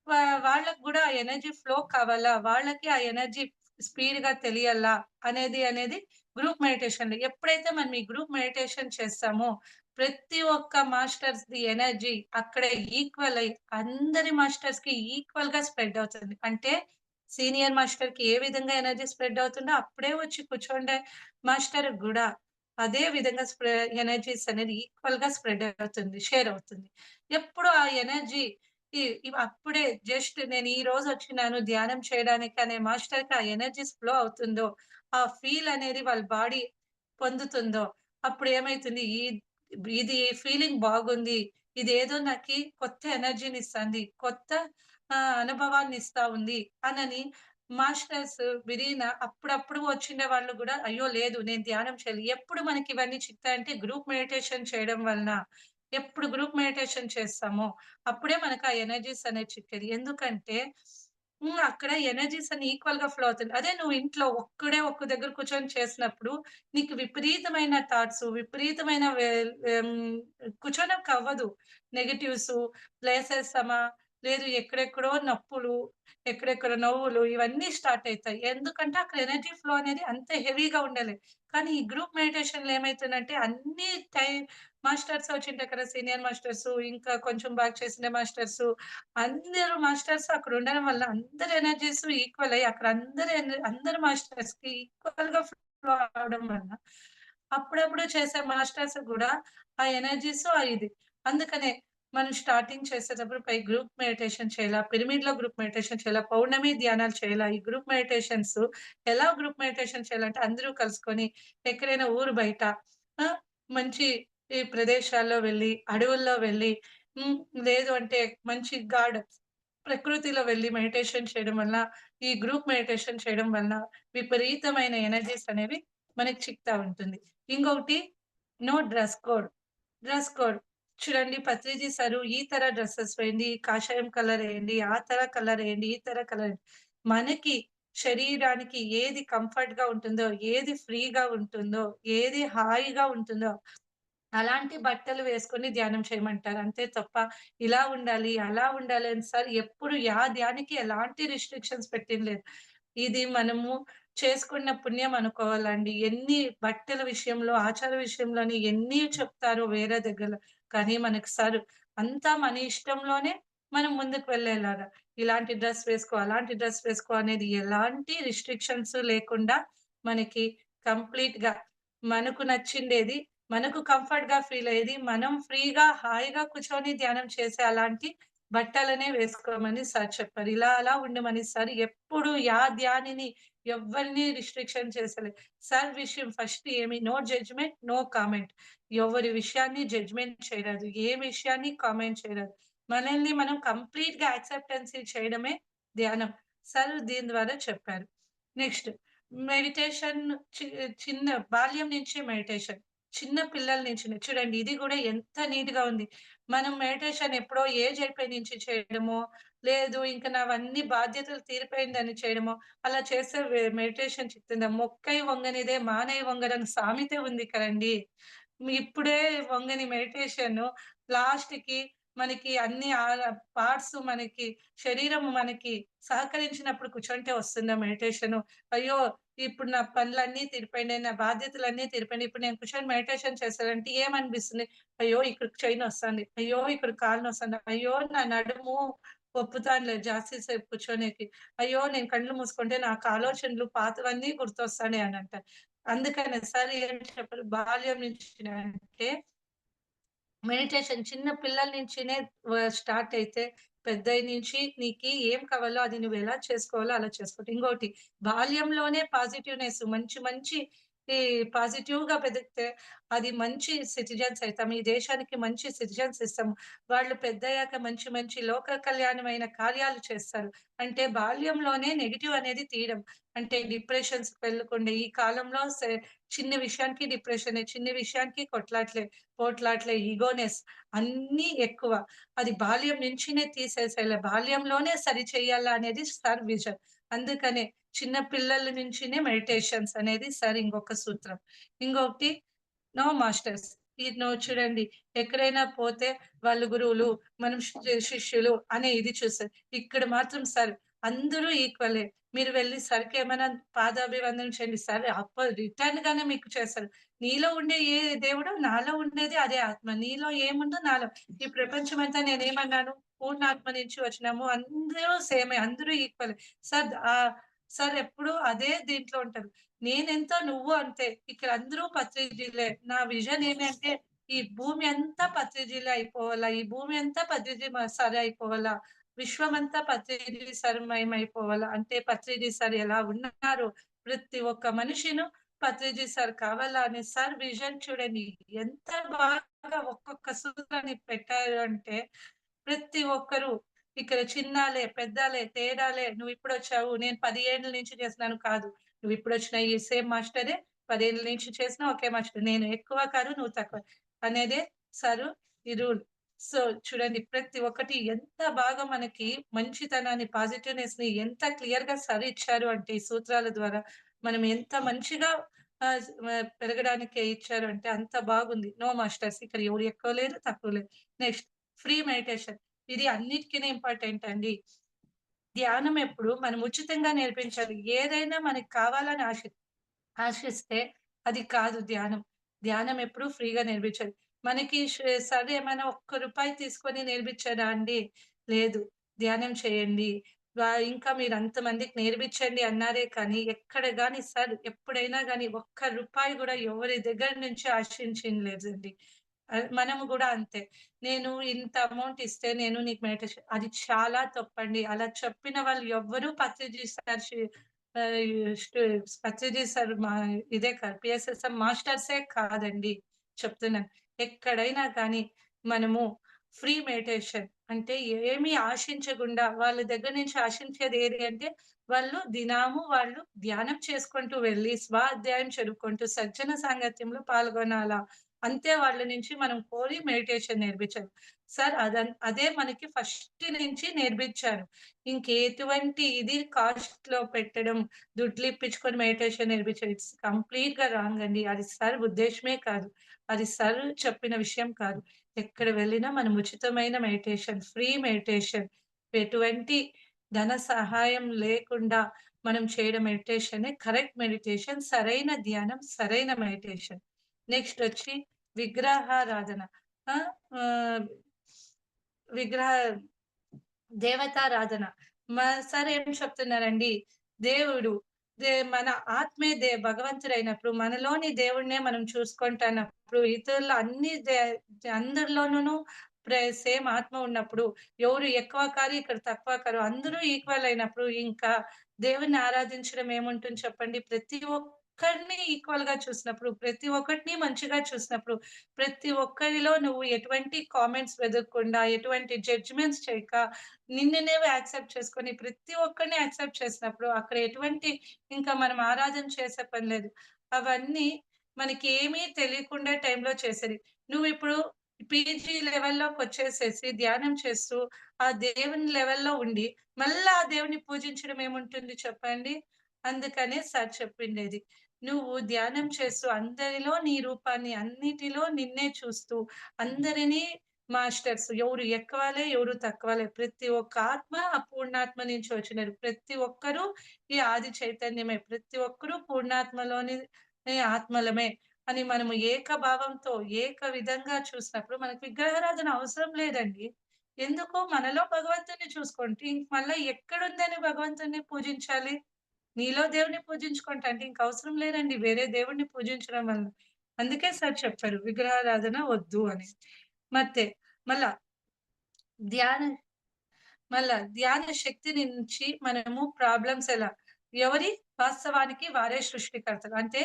వా వాళ్ళకి గూడా ఆ ఎనర్జీ ఫ్లో కావాలా? వాళ్ళకి ఆ ఎనర్జీ స్పీడ్‌గా తెలియాలా? అనేది గ్రూప్ మెడిటేషన్‌లో. ఎప్పుడైతే మనం ఈ గ్రూప్ మెడిటేషన్ చేస్తామో ప్రతి ఒక్క మాస్టర్స్‌ది ఎనర్జీ అక్కడ ఈక్వల్ అయ్యి అందరి మాస్టర్స్‌కి ఈక్వల్‌గా స్ప్రెడ్ అవుతుంది. అంటే సీనియర్ మాస్టర్‌కి ఏ విధంగా ఎనర్జీ స్ప్రెడ్ అవుతుందో అప్పుడే వచ్చి కూర్చోండే మాస్టర్‌కి గూడా అదే విధంగా ఎనర్జీస్ అనేది ఈక్వల్‌గా స్ప్రెడ్ అవుతుంది. షేర్ అవుతుంది. ఎప్పుడు ఆ ఎనర్జీ అప్పుడే జస్ట్ నేను ఈరోజు వచ్చినాను ధ్యానం చేయడానికి అనే మాస్టర్‌కి ఆ ఎనర్జీస్ ఫ్లో అవుతుందో, ఆ ఫీల్ అనేది వాళ్ళ బాడీ పొందుతుందో, అప్పుడు ఏమైతుంది ఇది ఫీలింగ్ బాగుంది. ఇదేదో నాకి కొత్త ఎనర్జీనిస్తాంది. కొత్త అనుభవాన్నిస్తా ఉంది అనని మాస్టర్స్ అప్పుడప్పుడు వచ్చిండే వాళ్ళు గూడా అయ్యో! లేదు నేను ధ్యానం చేయాలి. ఎప్పుడు మనకి ఇవన్నీ చిక్కుతాయంటే గ్రూప్ మెడిటేషన్ చేయడం వలన. ఎప్పుడు గ్రూప్ మెడిటేషన్ చేస్తామో అప్పుడే మనకు ఆ ఎనర్జీస్ అనేవి చిక్కేది. ఎందుకంటే అక్కడ ఎనర్జీస్ అన్ని ఈక్వల్‌గా ఫ్లో అవుతుంది. అదే నువ్వు ఇంట్లో ఒక్క దగ్గర కూర్చొని చేసినప్పుడు నీకు విపరీతమైన థాట్సు, విపరీతమైన కూర్చోనక్కవ్వదు. నెగెటివ్సు, లేసేస్తామా, లేదు ఎక్కడెక్కడో నొప్పులు, ఎక్కడెక్కడో నవ్వులు ఇవన్నీ స్టార్ట్ అయితాయి. ఎందుకంటే అక్కడ ఎనర్జీ ఫ్లో అనేది అంత హెవీగా ఉండాలి. కానీ ఈ గ్రూప్ మెడిటేషన్‌లో ఏమైతుందంటే అన్ని టై మాస్టర్స్ వచ్చింటారు కదా! సీనియర్ మాస్టర్సు, ఇంకా కొంచెం బాగా చేసిన మాస్టర్సు, అందరూ మాస్టర్స్ అక్కడ ఉండడం వల్ల అందరి ఎనర్జీస్ ఈక్వల్ అయ్యి అక్కడ అందరు మాస్టర్స్‌కి ఈక్వల్‌గా ఫ్లో అవడం వల్ల అప్పుడప్పుడు చేసే మాస్టర్స్ గూడా ఆ ఎనర్జీస్ ఇది. అందుకనే మనం స్టార్టింగ్ చేసేటప్పుడు గ్రూప్ మెడిటేషన్ చేయాలా, పిరమిడ్‌లో గ్రూప్ మెడిటేషన్ చేయాలా, పౌర్ణమి ధ్యానాలు చేయాలా, ఈ గ్రూప్ మెడిటేషన్స్ ఎలా గ్రూప్ మెడిటేషన్ చేయాలంటే అందరూ కలుసుకొని ఎక్కడైనా ఊరు బయట ఆ! మంచి ఈ ప్రదేశాల్లో వెళ్లి, అడవుల్లో వెళ్లి, హ్మ్. లేదు అంటే మంచి గార్డెన్స్ ప్రకృతిలో వెళ్లి మెడిటేషన్ చేయడం వల్ల, ఈ గ్రూప్ మెడిటేషన్ చేయడం వల్ల విపరీతమైన ఎనర్జీస్ అనేవి మనకి చిక్తా ఉంటుంది. ఇంకొకటి no dress code. Dress code. చూడండి పత్రిజీ సారు ఈ తర డ్రెసెస్ వేయండి, ఈ కాషాయం కలర్ ఎయండి, ఆ తర కలర్ ఎయండి, ఈ తర కలర్ మనకి శరీరానికి ఏది కంఫర్ట్‌గా ఉంటుందో, ఏది ఫ్రీగా ఉంటుందో, ఏది హాయిగా ఉంటుందో అలాంటి బట్టలు వేసుకొని ధ్యానం చేయమంటారు. అంతే తప్ప ఇలా ఉండాలి, అలా ఉండాలి అని సార్ ఎప్పుడు ధ్యానికి ఎలాంటి రిస్ట్రిక్షన్స్ పెట్టింది లేదు. ఇది మనము చేసుకున్న పుణ్యం అనుకోవాలండి. ఎన్ని బట్టల విషయంలో, ఆచార విషయంలోని ఎన్ని చెప్తారో వేరే దగ్గరలో. కానీ మనకు సార్ అంతా మన ఇష్టంలోనే మనం ముందుకు వెళ్ళేలాగా. ఇలాంటి డ్రెస్ వేసుకో, అలాంటి డ్రెస్ వేసుకో అనేది ఎలాంటి రిస్ట్రిక్షన్స్ లేకుండా మనకి కంప్లీట్‌గా మనకు నచ్చిందేది మనకు కంఫర్ట్‌గా ఫీల్ అయ్యేది. మనం ఫ్రీగా, హాయిగా కూర్చొని ధ్యానం చేసే అలాంటి బట్టలనే వేసుకోమని సార్ చెప్పారు. ఇలా అలా ఉండమని సార్ ఎప్పుడు ధ్యానిని ఎవ్వరిని రిస్ట్రిక్షన్ చేసలేదు. సార్ విషయం ఫస్ట్ ఏమి నో జడ్జ్‌మెంట్, నో కామెంట్. ఎవరి విషయాన్ని జడ్జ్‌మెంట్ చేయరాదు. ఏ విషయాన్ని కామెంట్ చేయరాదు. మనల్ని మనం కంప్లీట్‌గా యాక్సెప్టెన్సీ చేయడమే ధ్యానం. సార్ దీని ద్వారా చెప్పారు. నెక్స్ట్ మెడిటేషన్ చి చిన్న బాల్యం నుంచే మెడిటేషన్. చిన్న పిల్లల నుంచినే. చూడండి ఇది గూడా ఎంత నీట్‌గా ఉంది. మనం మెడిటేషన్ ఎప్పుడో ఏజ్ అయిపోయి నుంచి చేయడమో, లేదు ఇంక నావన్నీ బాధ్యతలు తీరిపోయిందని చేయడమో, అలా చేస్తే మెడిటేషన్ చిక్కుతుందా? "మొక్కై వంగనిదే మానై వంగరని" సామెతే ఉంది కదండీ! ఇప్పుడే వంగని మెడిటేషను లాస్ట్‌కి మనకి అన్ని పార్ట్స్ మనకి శరీరం మనకి సహకరించినప్పుడు కూర్చుంటే వస్తుందా మెడిటేషను? అయ్యో! ఇప్పుడు నా పనులన్నీ తీరిపోయినాయి. నా బాధ్యతలన్నీ తీరిపోయినాయి. ఇప్పుడు నేను కూర్చొని మెడిటేషన్ చేశానంటే ఏమనిపిస్తుంది? అయ్యో! ఇక్కడ చెయ్యి నొస్తాంది. అయ్యో! ఇక్కడ కాలు నొస్తాంది. అయ్యో! నా నడుము ఒప్పుతానులే జాస్తి సేపు కూర్చోనికి. అయ్యో! నేను కళ్ళు మూసుకుంటే నాకు ఆలోచనలు పాతవన్నీ గుర్తొస్తాయి అని అంటారు. అందుకనే సార్ ఏం చెప్పారు బాల్యం నుంచినే అంటే మెడిటేషన్ చిన్న పిల్లల నుంచినే స్టార్ట్ అయితే పెద్దయి నుంచి నీకి ఏం కావాలో అది నువ్వెలా చేసుకోవాలో అలా చేసుకోవాలి. ఇంకోటి బాల్యంలోనే పాజిటివ్‌నెస్ మంచి మంచి ఈ పాజిటివ్‌గా బతికితే అది మంచి సిటిజన్స్ అయితాం. ఈ దేశానికి మంచి సిటిజన్స్ ఇస్తాం. వాళ్ళు పెద్దయ్యాక మంచి మంచి లోక కళ్యాణమైన కార్యాలు చేస్తారు. అంటే బాల్యంలోనే నెగెటివ్ అనేది తీయడం. అంటే డిప్రెషన్స్‌కి వెళ్ళకుండా ఈ కాలంలో చిన్న విషయానికి డిప్రెషనే, చిన్న విషయానికి కొట్లాట్లే. పోట్లాట్లే, ఇగోనెస్ అన్నీ ఎక్కువ. అది బాల్యం నుంచినే తీసేసేయాలి. బాల్యంలోనే సరిచేయాలా అనేది సార్ విజన్. అందుకనే చిన్న పిల్లల నుంచినే మెడిటేషన్స్ అనేది సార్ ఇంకొక సూత్రం. ఇంకొకటి నో మాస్టర్స్. చూడండి ఎక్కడైనా పోతే వాళ్ళు గురువులు, మనం శిష్యులు అనే ఇది చూస్తారు. ఇక్కడ మాత్రం సార్ అందరూ ఈక్వలే. మీరు వెళ్లి సార్‌కేమైనా పాదాభివందనం చేయండి. సార్ రిటర్న్‌గానే మీకు చేస్తారు. నీలో ఉండే ఏ దేవుడు నాలో ఉండేది అదే ఆత్మ. నీలో ఏముందో నాలో. ఈ ప్రపంచమంతా నేనేమన్నాను? పూర్ణాత్మ నుంచి వచ్చినాము. అందరూ సేమే. అందరూ ఈక్వలే. సార్ సార్ ఎప్పుడు అదే దీంట్లో ఉంటారు. నేనెంతో నువ్వు అంతే. ఇక్కడ అందరూ పత్రిజీలే. నా విజన్ ఏమి అంటే ఈ భూమి అంతా పత్రిజీలే అయిపోవాలా. ఈ భూమి అంతా పత్రిజీ సరే అయిపోవాలా. విశ్వమంతా పత్రిజీ సరమయం అయిపోవాలా. అంటే పత్రిజీ సార్ ఎలా ఉన్నారు? ప్రతి ఒక్క మనిషిను పత్రిజీ సార్ కావాలా అనే సార్ విజన్ చూడండి. ఎంత బాగా ఒక్కొక్క సూత్రాన్ని పెట్టారు అంటే ప్రతి ఒక్కరు ఇక్కడ చిన్నాలే, పెద్దాలే, తేడాలే నువ్విప్పుడొచ్చావు. నేను 10 ఏండ్ల నుంచి చేస్తున్నాను కాదు. నువ్విప్పుడొచ్చిన ఈ సేమ్ మాస్టరే 10 ఏళ్ల నుంచి చేసినా ఒకే మాస్టర్. నేను ఎక్కువ కాదు, నువ్వు తక్కువ అనేదే సారు ఈ రూల్. సో, చూడండి ప్రతి ఒక్కటి ఎంత బాగా మనకి మంచితనాన్ని, పాజిటివ్‌నెస్‌ని ఎంత క్లియర్‌గా సార్ ఇచ్చారు అంటే ఈ సూత్రాల ద్వారా మనం ఎంత మంచిగా పెరగడానికి ఇచ్చారు అంటే అంత బాగుంది. నో మాస్టర్స్ ఇక్కడ ఎవరు ఎక్కువ లేరు, తక్కువ లేరు. Next free meditation. ఇది అన్నిటికిని ఇంపార్టెంట్ అండి. ధ్యానం ఎప్పుడు మనం ఉచితంగా నేర్పించాలి. ఏదైనా మనకు కావాలని ఆశిస్తే అది కాదు ధ్యానం. ధ్యానం ఎప్పుడు ఫ్రీగా నేర్పించాలి. మనకి సార్ ఏమైనా ఒక్క రూపాయి తీసుకొని నేర్పించారా అండి? లేదు. ధ్యానం చేయండి. ఇంకా మీరు అంతమందికి నేర్పించండి అన్నారే కానీ, ఎక్కడ గాని సార్ ఎప్పుడైనా గాని ఒక్క రూపాయి గూడా ఎవరి దగ్గర నుంచి ఆశించింది లేదండి. మనము గూడా అంతే. నేను ఇంత అమౌంట్ ఇస్తే నేను నీకు మెడిటేషన్ అది చాలా తప్పండి. అలా చెప్పిన వాళ్ళు ఎవ్వరూ పత్రిజీ సార్ స్టు పత్రిజీ సార్ ఇదే కాదు. పిఎస్ఎస్ఎం మాస్టర్సే కాదండి. చెప్తున్నాను. ఎక్కడైనా కానీ మనము ఫ్రీ మెడిటేషన్ అంటే ఏమి ఆశించకుండా వాళ్ళ దగ్గర నుంచి ఆశించేది ఏది అంటే వాళ్ళు ధ్యానం చేసుకుంటూ వెళ్లి, స్వాధ్యాయం చదువుకుంటూ, సజ్జన సాంగత్యంలో పాల్గొనాలా. అంతే వాళ్ళ నుంచి మనం కోరి మెడిటేషన్ నేర్పించాలి. సార్ అదే మనకి ఫస్ట్ నుంచి నేర్పించారు. ఇంకెటువంటి ఇది కాస్ట్‌లో పెట్టడం, దుడ్లిప్పించుకొని మెడిటేషన్ నేర్పించడం ఇట్స్ కంప్లీట్‌గా రాంగ్ అండి. అది సార్ ఉద్దేశ్యమే కాదు. అది సార్ చెప్పిన విషయం కాదు. ఎక్కడ వెళ్ళినా మనం ఉచితమైన మెడిటేషన్, ఫ్రీ మెడిటేషన్ ఎటువంటి ధన సహాయం లేకుండా మనం చేయడం మెడిటేషనే కరెక్ట్ మెడిటేషన్. సరైన ధ్యానం, సరైన మెడిటేషన్. నెక్స్ట్ వచ్చి విగ్రహారాధన. ఆ! ఆహ్, విగ్రహ దేవతారాధన. సార్ ఏం చెప్తున్నారండి, దేవుడు మన ఆత్మే భగవంతుడైనప్పుడు, మనలోని దేవుడినే మనం చూసుకుంటున్నప్పుడు, ఇతరుల అన్ని అందరిలోనూను సేమ్ ఆత్మ ఉన్నప్పుడు, ఎవరు ఎక్కువ కాదు, ఇక్కడ తక్కువ కాదు. అందరూ ఈక్వల్ అయినప్పుడు, ఇంకా దేవుడిని ఆరాధించడం ఏముంటుంది చెప్పండి? ప్రతి ఒక్కరిని ఈక్వల్‌గా చూసినప్పుడు, ప్రతి ఒక్కటిని మంచిగా చూసినప్పుడు, ప్రతి ఒక్కరిలో నువ్వు ఎటువంటి కామెంట్స్ వెదగకుండా, ఎటువంటి జడ్జ్‌మెంట్స్ చేయక, నిన్ను నువ్వు యాక్సెప్ట్ చేసుకొని, ప్రతి ఒక్కరిని యాక్సెప్ట్ చేసినప్పుడు, అక్కడ ఎటువంటి ఇంకా మనం ఆరాధన చేసే పని లేదు. అవన్నీ మనకేమీ తెలియకుండా టైంలో చేసేది. నువ్విప్పుడు పీజీ లెవెల్‌లోకొచ్చేసేసి ధ్యానం చేస్తూ, ఆ దేవుని లెవెల్‌లో ఉండి, మళ్ళా ఆ దేవుడిని పూజించడం ఏముంటుంది చెప్పండి? అందుకనే సార్ చెప్పిండేది. నువ్వు ధ్యానం చేస్తూ అందరిలో నీ రూపాన్ని, అన్నిటిలో నిన్నే చూస్తూ, అందరిని మాస్టర్స్. ఎవరు ఎక్కువలే, ఎవరు తక్కువలే. ప్రతి ఒక్క ఆత్మ ఆ పూర్ణాత్మ నుంచి వచ్చినది. ప్రతి ఒక్కరు ఈ ఆది చైతన్యమే. ప్రతి ఒక్కరు పూర్ణాత్మలోని ఆత్మలమే అని మనము ఏకభావంతో, ఏక విధంగా చూసినప్పుడు మనకు విగ్రహారాధన అవసరం లేదండి. ఎందుకు మనలో భగవంతుడిని చూసుకుంటే ఇంక మళ్ళా ఎక్కడుందని భగవంతుడిని పూజించాలి? నీలో దేవుడిని పూజించుకుంటా అంటే ఇంక అవసరం లేదండి వేరే దేవుడిని పూజించడం వల్ల. అందుకే సార్ చెప్పారు విగ్రహారాధన వద్దు అని. ಮತ್ತೆ మళ్ళా ధ్యాన ధ్యాన శక్తి నుంచి మనము ప్రాబ్లమ్స్ ఎలా ఎవరి వాస్తవానికి వారే సృష్టికర్తలు. అంటే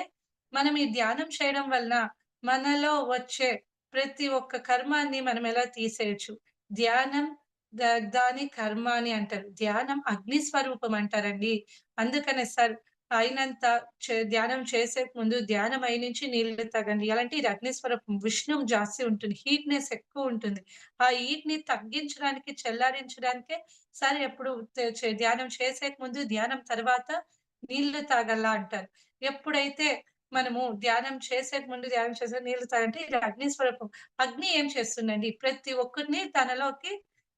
మనం ఈ ధ్యానం చేయడం వలన మనలో వచ్చే ప్రతి ఒక్క కర్మాన్ని మనం ఎలా తీసేయొచ్చు. ధ్యానం దాని కర్మ అని అంటారు. ధ్యానం అగ్ని స్వరూపం అంటారండి. అందుకనే సార్ అయినంత ధ్యానం చేసే ముందు ధ్యానం అయినుంచి నీళ్లు తాగండి. ఎలాంటే ఇది అగ్ని స్వరూపం. ఉష్ణం జాస్తి ఉంటుంది. హీట్‌నెస్ ఎక్కువుంటుంది. ఆ హీట్‌ని తగ్గించడానికి, చల్లారించడానికే సార్ ఎప్పుడు ధ్యానం చేసేకి ముందు, ధ్యానం తర్వాత నీళ్లు తాగాల అంటారు. ఎప్పుడైతే మనము ధ్యానం చేసేకి ముందు, ధ్యానం చేసే నీళ్లు తాగంటే ఇది అగ్ని స్వరూపం. అగ్ని ఏం చేస్తుందండి? ప్రతి ఒక్కరిని తనలోకి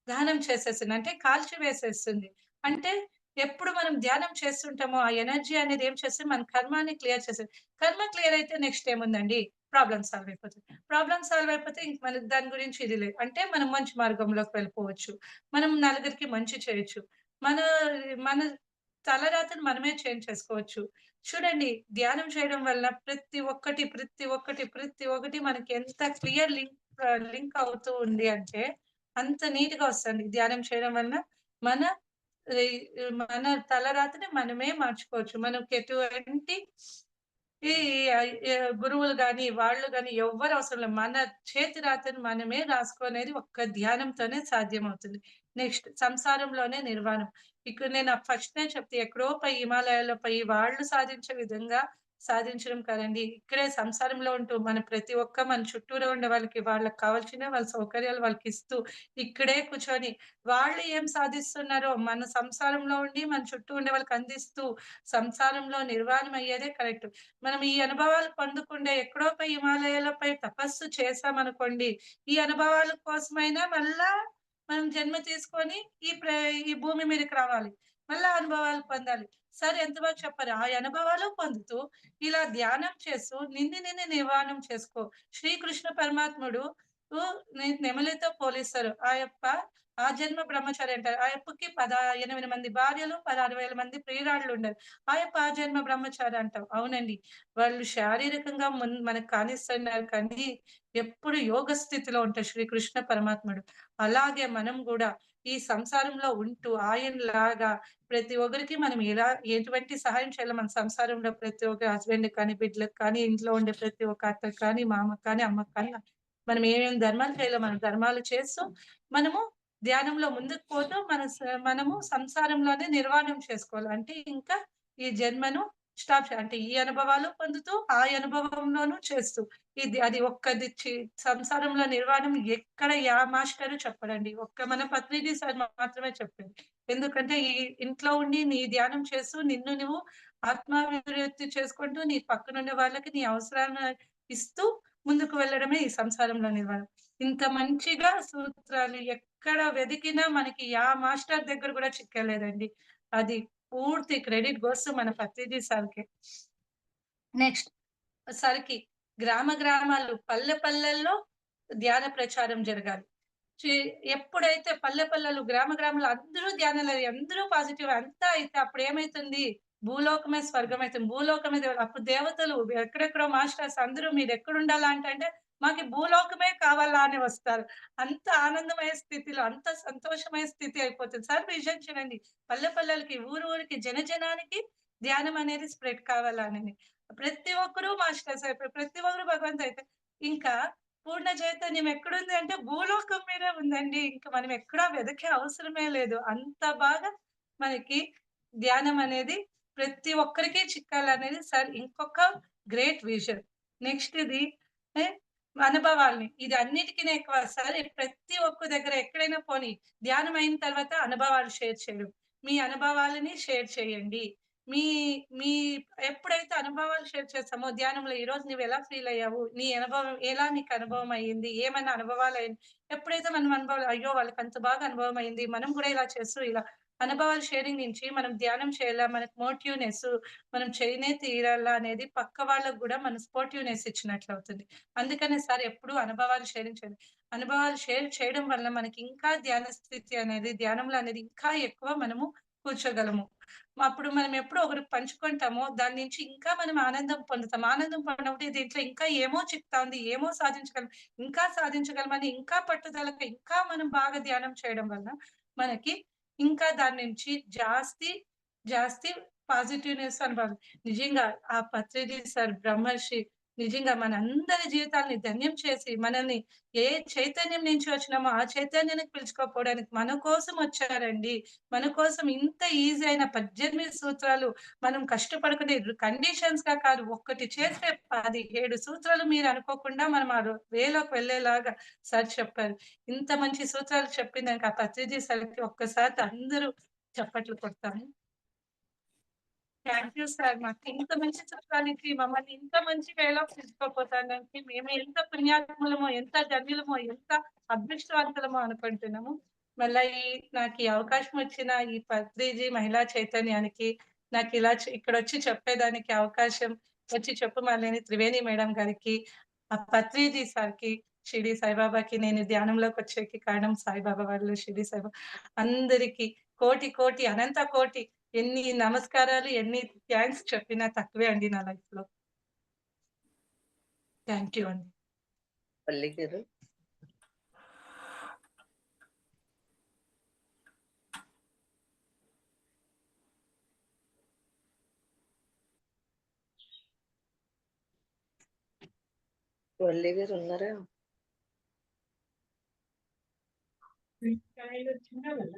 దహనం చేసేస్తుంది. అంటే కాల్చివేసేస్తుంది. అంటే ఎప్పుడు మనం ధ్యానం చేస్తుంటామో, ఆ ఎనర్జీ అనేది ఏం చేస్తుంది? మన కర్మాని క్లియర్ చేసేది. కర్మ క్లియర్ అయితే నెక్స్ట్ ఏముందండి? ప్రాబ్లమ్ సాల్వ్ అయిపోతది. ప్రాబ్లమ్ సాల్వ్ అయిపోతే ఇంక మనకి దాని గురించి ఇది లేదు. అంటే మనం మంచి మార్గంలోకి వెళ్ళిపోవచ్చు. మనం నలుగురికి మంచి చేయొచ్చు. మన మన తలరాతను మనమే చేంజ్ చేసుకోవచ్చు. చూడండి ధ్యానం చేయడం వల్ల ప్రతి ఒక్కటి మనకి ఎంత క్లియర్ లింక్ అవుతూ ఉంది అంటే అంత నీట్‌గా వస్తదండి. ధ్యానం చేయడం వలన మన ఈ మన తలరాతని మనమే మార్చుకోవచ్చు. మనకి ఎటువంటి ఈ గురువులు గాని, వాళ్ళు గాని ఎవ్వరు అవసరం లేదు. మన చేతి రాతని మనమే రాసుకునేది ఒక్క ధ్యానంతోనే సాధ్యమవుతుంది. నెక్స్ట్ సంసారంలోనే నిర్వాణం. ఇక్కడ నేను ఫస్ట్‌నే చెప్తే ఎక్కడో పోయి హిమాలయాల్లో పోయి వాళ్ళు సాధించే విధంగా సాధించడం కాదండి. ఇక్కడే సంసారంలో ఉంటూ మన చుట్టూరా ఉండే వాళ్ళకి కావాల్సిన వాళ్ళ సౌకర్యాలు వాళ్ళకిస్తూ, ఇక్కడే కూర్చొని వాళ్ళు ఏం సాధిస్తున్నారో మన సంసారంలో ఉండి మన చుట్టూ ఉండే వాళ్ళకి అందిస్తూ, సంసారంలో నిర్వాణం అయ్యేదే కరెక్ట్. మనం ఈ అనుభవాలు పొందకుండా ఎక్కడో పోయి హిమాలయాల్లో పోయి తపస్సు చేశామనుకోండి, ఈ అనుభవాల కోసమైనా మళ్ళా మనం జన్మ తీసుకొని ఈ భూమి మీదకి రావాలి. మళ్ళా అనుభవాలు పొందాలి. సార్ ఎంత బాగా చెప్పారు. ఆ అనుభవాలు పొందుతూ, ఇలా ధ్యానం చేస్తూ నిన్ను నిర్వాణం చేసుకో. శ్రీకృష్ణ పరమాత్ముడు నెమలితో పోలిస్తారు. ఆ యొక్క ఆ జన్మ బ్రహ్మచారి అంటారు. ఆ యప్పకి 8 మంది భార్యలు, 16,000 మంది ప్రియురాళ్ళు ఉన్నారు. ఆ యప్ప ఆ జన్మ బ్రహ్మచారి అంటాం. అవునండి. వాళ్ళు శారీరకంగా మనకు కానిస్తున్నారు కానీ, ఎప్పుడు యోగ స్థితిలో ఉంటారు శ్రీకృష్ణ పరమాత్ముడు. అలాగే మనం గూడా ఈ సంసారంలో ఉంటూ ఆయనలాగా ప్రతి ఒక్కరికి మనం ఎటువంటి సహాయం చేయాలో మన సంసారంలో ప్రతి ఒక్క హస్బెండ్‌కి కానీ, బిడ్డలకి కానీ, ఇంట్లో ఉండే ప్రతి ఒక్క అత్తకి కానీ, మామకి కానీ, అమ్మకి కానీ మనం ఏమేమి ధర్మాలు చేయాలో మనం ధర్మాలు చేస్తూ, మనము ధ్యానంలో ముందుకు పోతూ మనము సంసారంలోనే నిర్వాణం చేసుకోవాలి. అంటే ఇంకా ఈ జన్మను స్టాప్ చేయాలి. అంటే ఈ అనుభవాలు పొందుతూ, ఆ అనుభవంలోనూ చేస్తూ. అది ఒక్కది సంసారంలో నిర్వాణం ఎక్కడ మాస్టరు చెప్పడండి. ఒక్క మన పత్రిజీ సార్ మాత్రమే చెప్పారు. ఎందుకంటే ఈ ఇంట్లో ఉండి నీ ధ్యానం చేస్తూ నిన్ను నువ్వు ఆత్మాభివృద్ధి చేసుకుంటూ నీ పక్కనున్న వాళ్ళకి నీ అవసరాలను ఇస్తూ ముందుకు వెళ్ళడమే ఈ సంసారంలో నిర్వాణం. ఇంత మంచిగా సూత్రాలు ఎక్కడ వెదికినా మనకి మాస్టర్ దగ్గర కూడా చిక్కలేదండి. అది పూర్తి క్రెడిట్ గోస్ మన పత్రిజీ సార్‌కే. నెక్స్ట్ సరికి గ్రామాలు, పల్లెల్లో ధ్యాన ప్రచారం జరగాలి. చి ఎప్పుడైతే పల్లెల్లో, గ్రామాలు అందరూ ధ్యానంలో అందరూ పాజిటివ్ అంతా అయితే అప్పుడేమైతుంది? భూలోకమే స్వర్గమైతుంది. భూలోకమే అప్పుడు దేవతలు ఎక్కడెక్కడో మాస్టర్స్ అందరూ మీరెక్కడుండాలా అంటే, మాకు భూలోకమే కావాలా అని వస్తారు. అంత ఆనందమయ స్థితిలో, అంత సంతోషమయ స్థితి అయిపోతుంది. సార్ విజన్ చూడండి. పల్లెలకి, ఊరికి, జనానికి ధ్యానం అనేది స్ప్రెడ్ కావాలనని. ప్రతి ఒక్కరు మాస్టర్స్ అయిపోయారు. ప్రతి ఒక్కరు భగవంతుడు అయిపోయారు. ఇంకా పూర్ణ చైతన్యం ఎక్కడుంది అంటే భూలోకం మీదే ఉందండి. ఇంక మనం ఎక్కడా వెదికే అవసరమే లేదు. అంత బాగా మనకి ధ్యానం అనేది ప్రతి ఒక్కరికి చిక్కాలనేది సార్ ఇంకొక గ్రేట్ విజన్. నెక్స్ట్ ఇది ఏ అనుభవాల్ని. ఇది అన్నిటికినే ఎక్కువ సార్ ప్రతి ఒక్క దగ్గర ఎక్కడైనా పోనీ ధ్యానం అయిన తర్వాత అనుభవాలు షేర్ చేయడం. మీ అనుభవాలని షేర్ చేయండి. మీ మీ ఎప్పుడైతే అనుభవాలు షేర్ చేస్తామో ధ్యానంలో ఈరోజు నువ్వెలా ఫీలయ్యావు? నీ అనుభవం ఎలా నీకు అనుభవం అయింది? ఏమన్నా అనుభవాలయింది? ఎప్పుడైతే మనం అనుభవాలు అయ్యో! వాళ్ళకంత బాగా అనుభవం అయింది. మనం కూడా ఇలా చేస్తూ ఇలా అనుభవాల షేరింగ్ నుంచి మనం ధ్యానం చేయాలా, మనకు మోటివ్‌నెస్ మనం చేయనే తీరాలా అనేది పక్క వాళ్ళకి గూడా మనం స్పోర్టివ్‌నెస్ ఇచ్చినట్లవుతుంది. అందుకనే సార్ ఎప్పుడు అనుభవాలు షేరింగ్ చేయాలి. అనుభవాలు షేర్ చేయడం వల్ల మనకి ఇంకా ధ్యాన స్థితి అనేది, ధ్యానంలో అనేది ఇంకా ఎక్కువ మనము కూర్చోగలము. అప్పుడు మనం ఎప్పుడు ఒకరికి పంచుకుంటామో దాని నుంచి ఇంకా మనం ఆనందం పొందుతాం. ఆనందం పొందినప్పుడు దీంట్లో ఇంకా ఏమో చిక్కుతాంది, ఏమో సాధించగలం, ఇంకా సాధించగలమని ఇంకా పట్టుదలగా ఇంకా మనం బాగా ధ్యానం చేయడం వల్ల మనకి ఇంకా దాని నుంచి జాస్తి పాజిటివ్‌నెస్ అనుభవం. నిజంగా ఆ పత్రిజీ సార్ బ్రహ్మర్షి నిజంగా మనందరి జీవితాల్ని ధన్యం చేసి మనల్ని ఏ చైతన్యం నుంచి వచ్చినామో ఆ చైతన్యానికి పిలుచుకోపోవడానికి మన కోసం వచ్చారండి. మన కోసం ఇంత ఈజీ అయిన 18 సూత్రాలు మనం కష్టపడకుండా కండిషన్స్‌గా కాదు. ఒక్కటి చేస్తే 17 సూత్రాలు మీరు అనుకోకుండా మనం వేలోకి వెళ్ళేలాగా సార్ చెప్పారు. ఇంత మంచి సూత్రాలు చెప్పినందుకు ఆ పత్రిజీ సార్‌కి ఒక్కసారి అందరూ చప్పట్లు కొడతాము. Thank you sir. మాకు ఇంత మంచి సూత్రాలిచ్చి మమ్మల్ని ఇంత మంచి వేలో తీసుకుపోతానికి మేము ఎంత పుణ్యాత్ములమో, ఎంత ధన్యులమో, ఎంత అదృష్టవంతులమో అనుకుంటున్నాము. మళ్ళా నాకీ అవకాశం వచ్చిన ఈ పత్రిజీ మహిళా చైతన్యానికి నాకిలా ఇక్కడొచ్చి చెప్పేదానికి అవకాశం వచ్చి చెప్పమని త్రివేణి మేడం గారికి, ఆ పత్రిజీ సార్‌కి, షిరిడి సాయిబాబాకి నేను ధ్యానంలోకొచ్చేకి కారణం సాయిబాబా వాళ్ళు, షిరిడి సాయిబాబా అందరికి కోటి అనంత కోటి ఎన్ని నమస్కారాలు, ఎన్ని థాంక్స్ చెప్పినా తక్కువే అండి నా లైఫ్‌లో. థాంక్ యూ అండి. పల్లి గారు. వల్లి గారు ఉన్నారా? చిన్నవాళ్ళ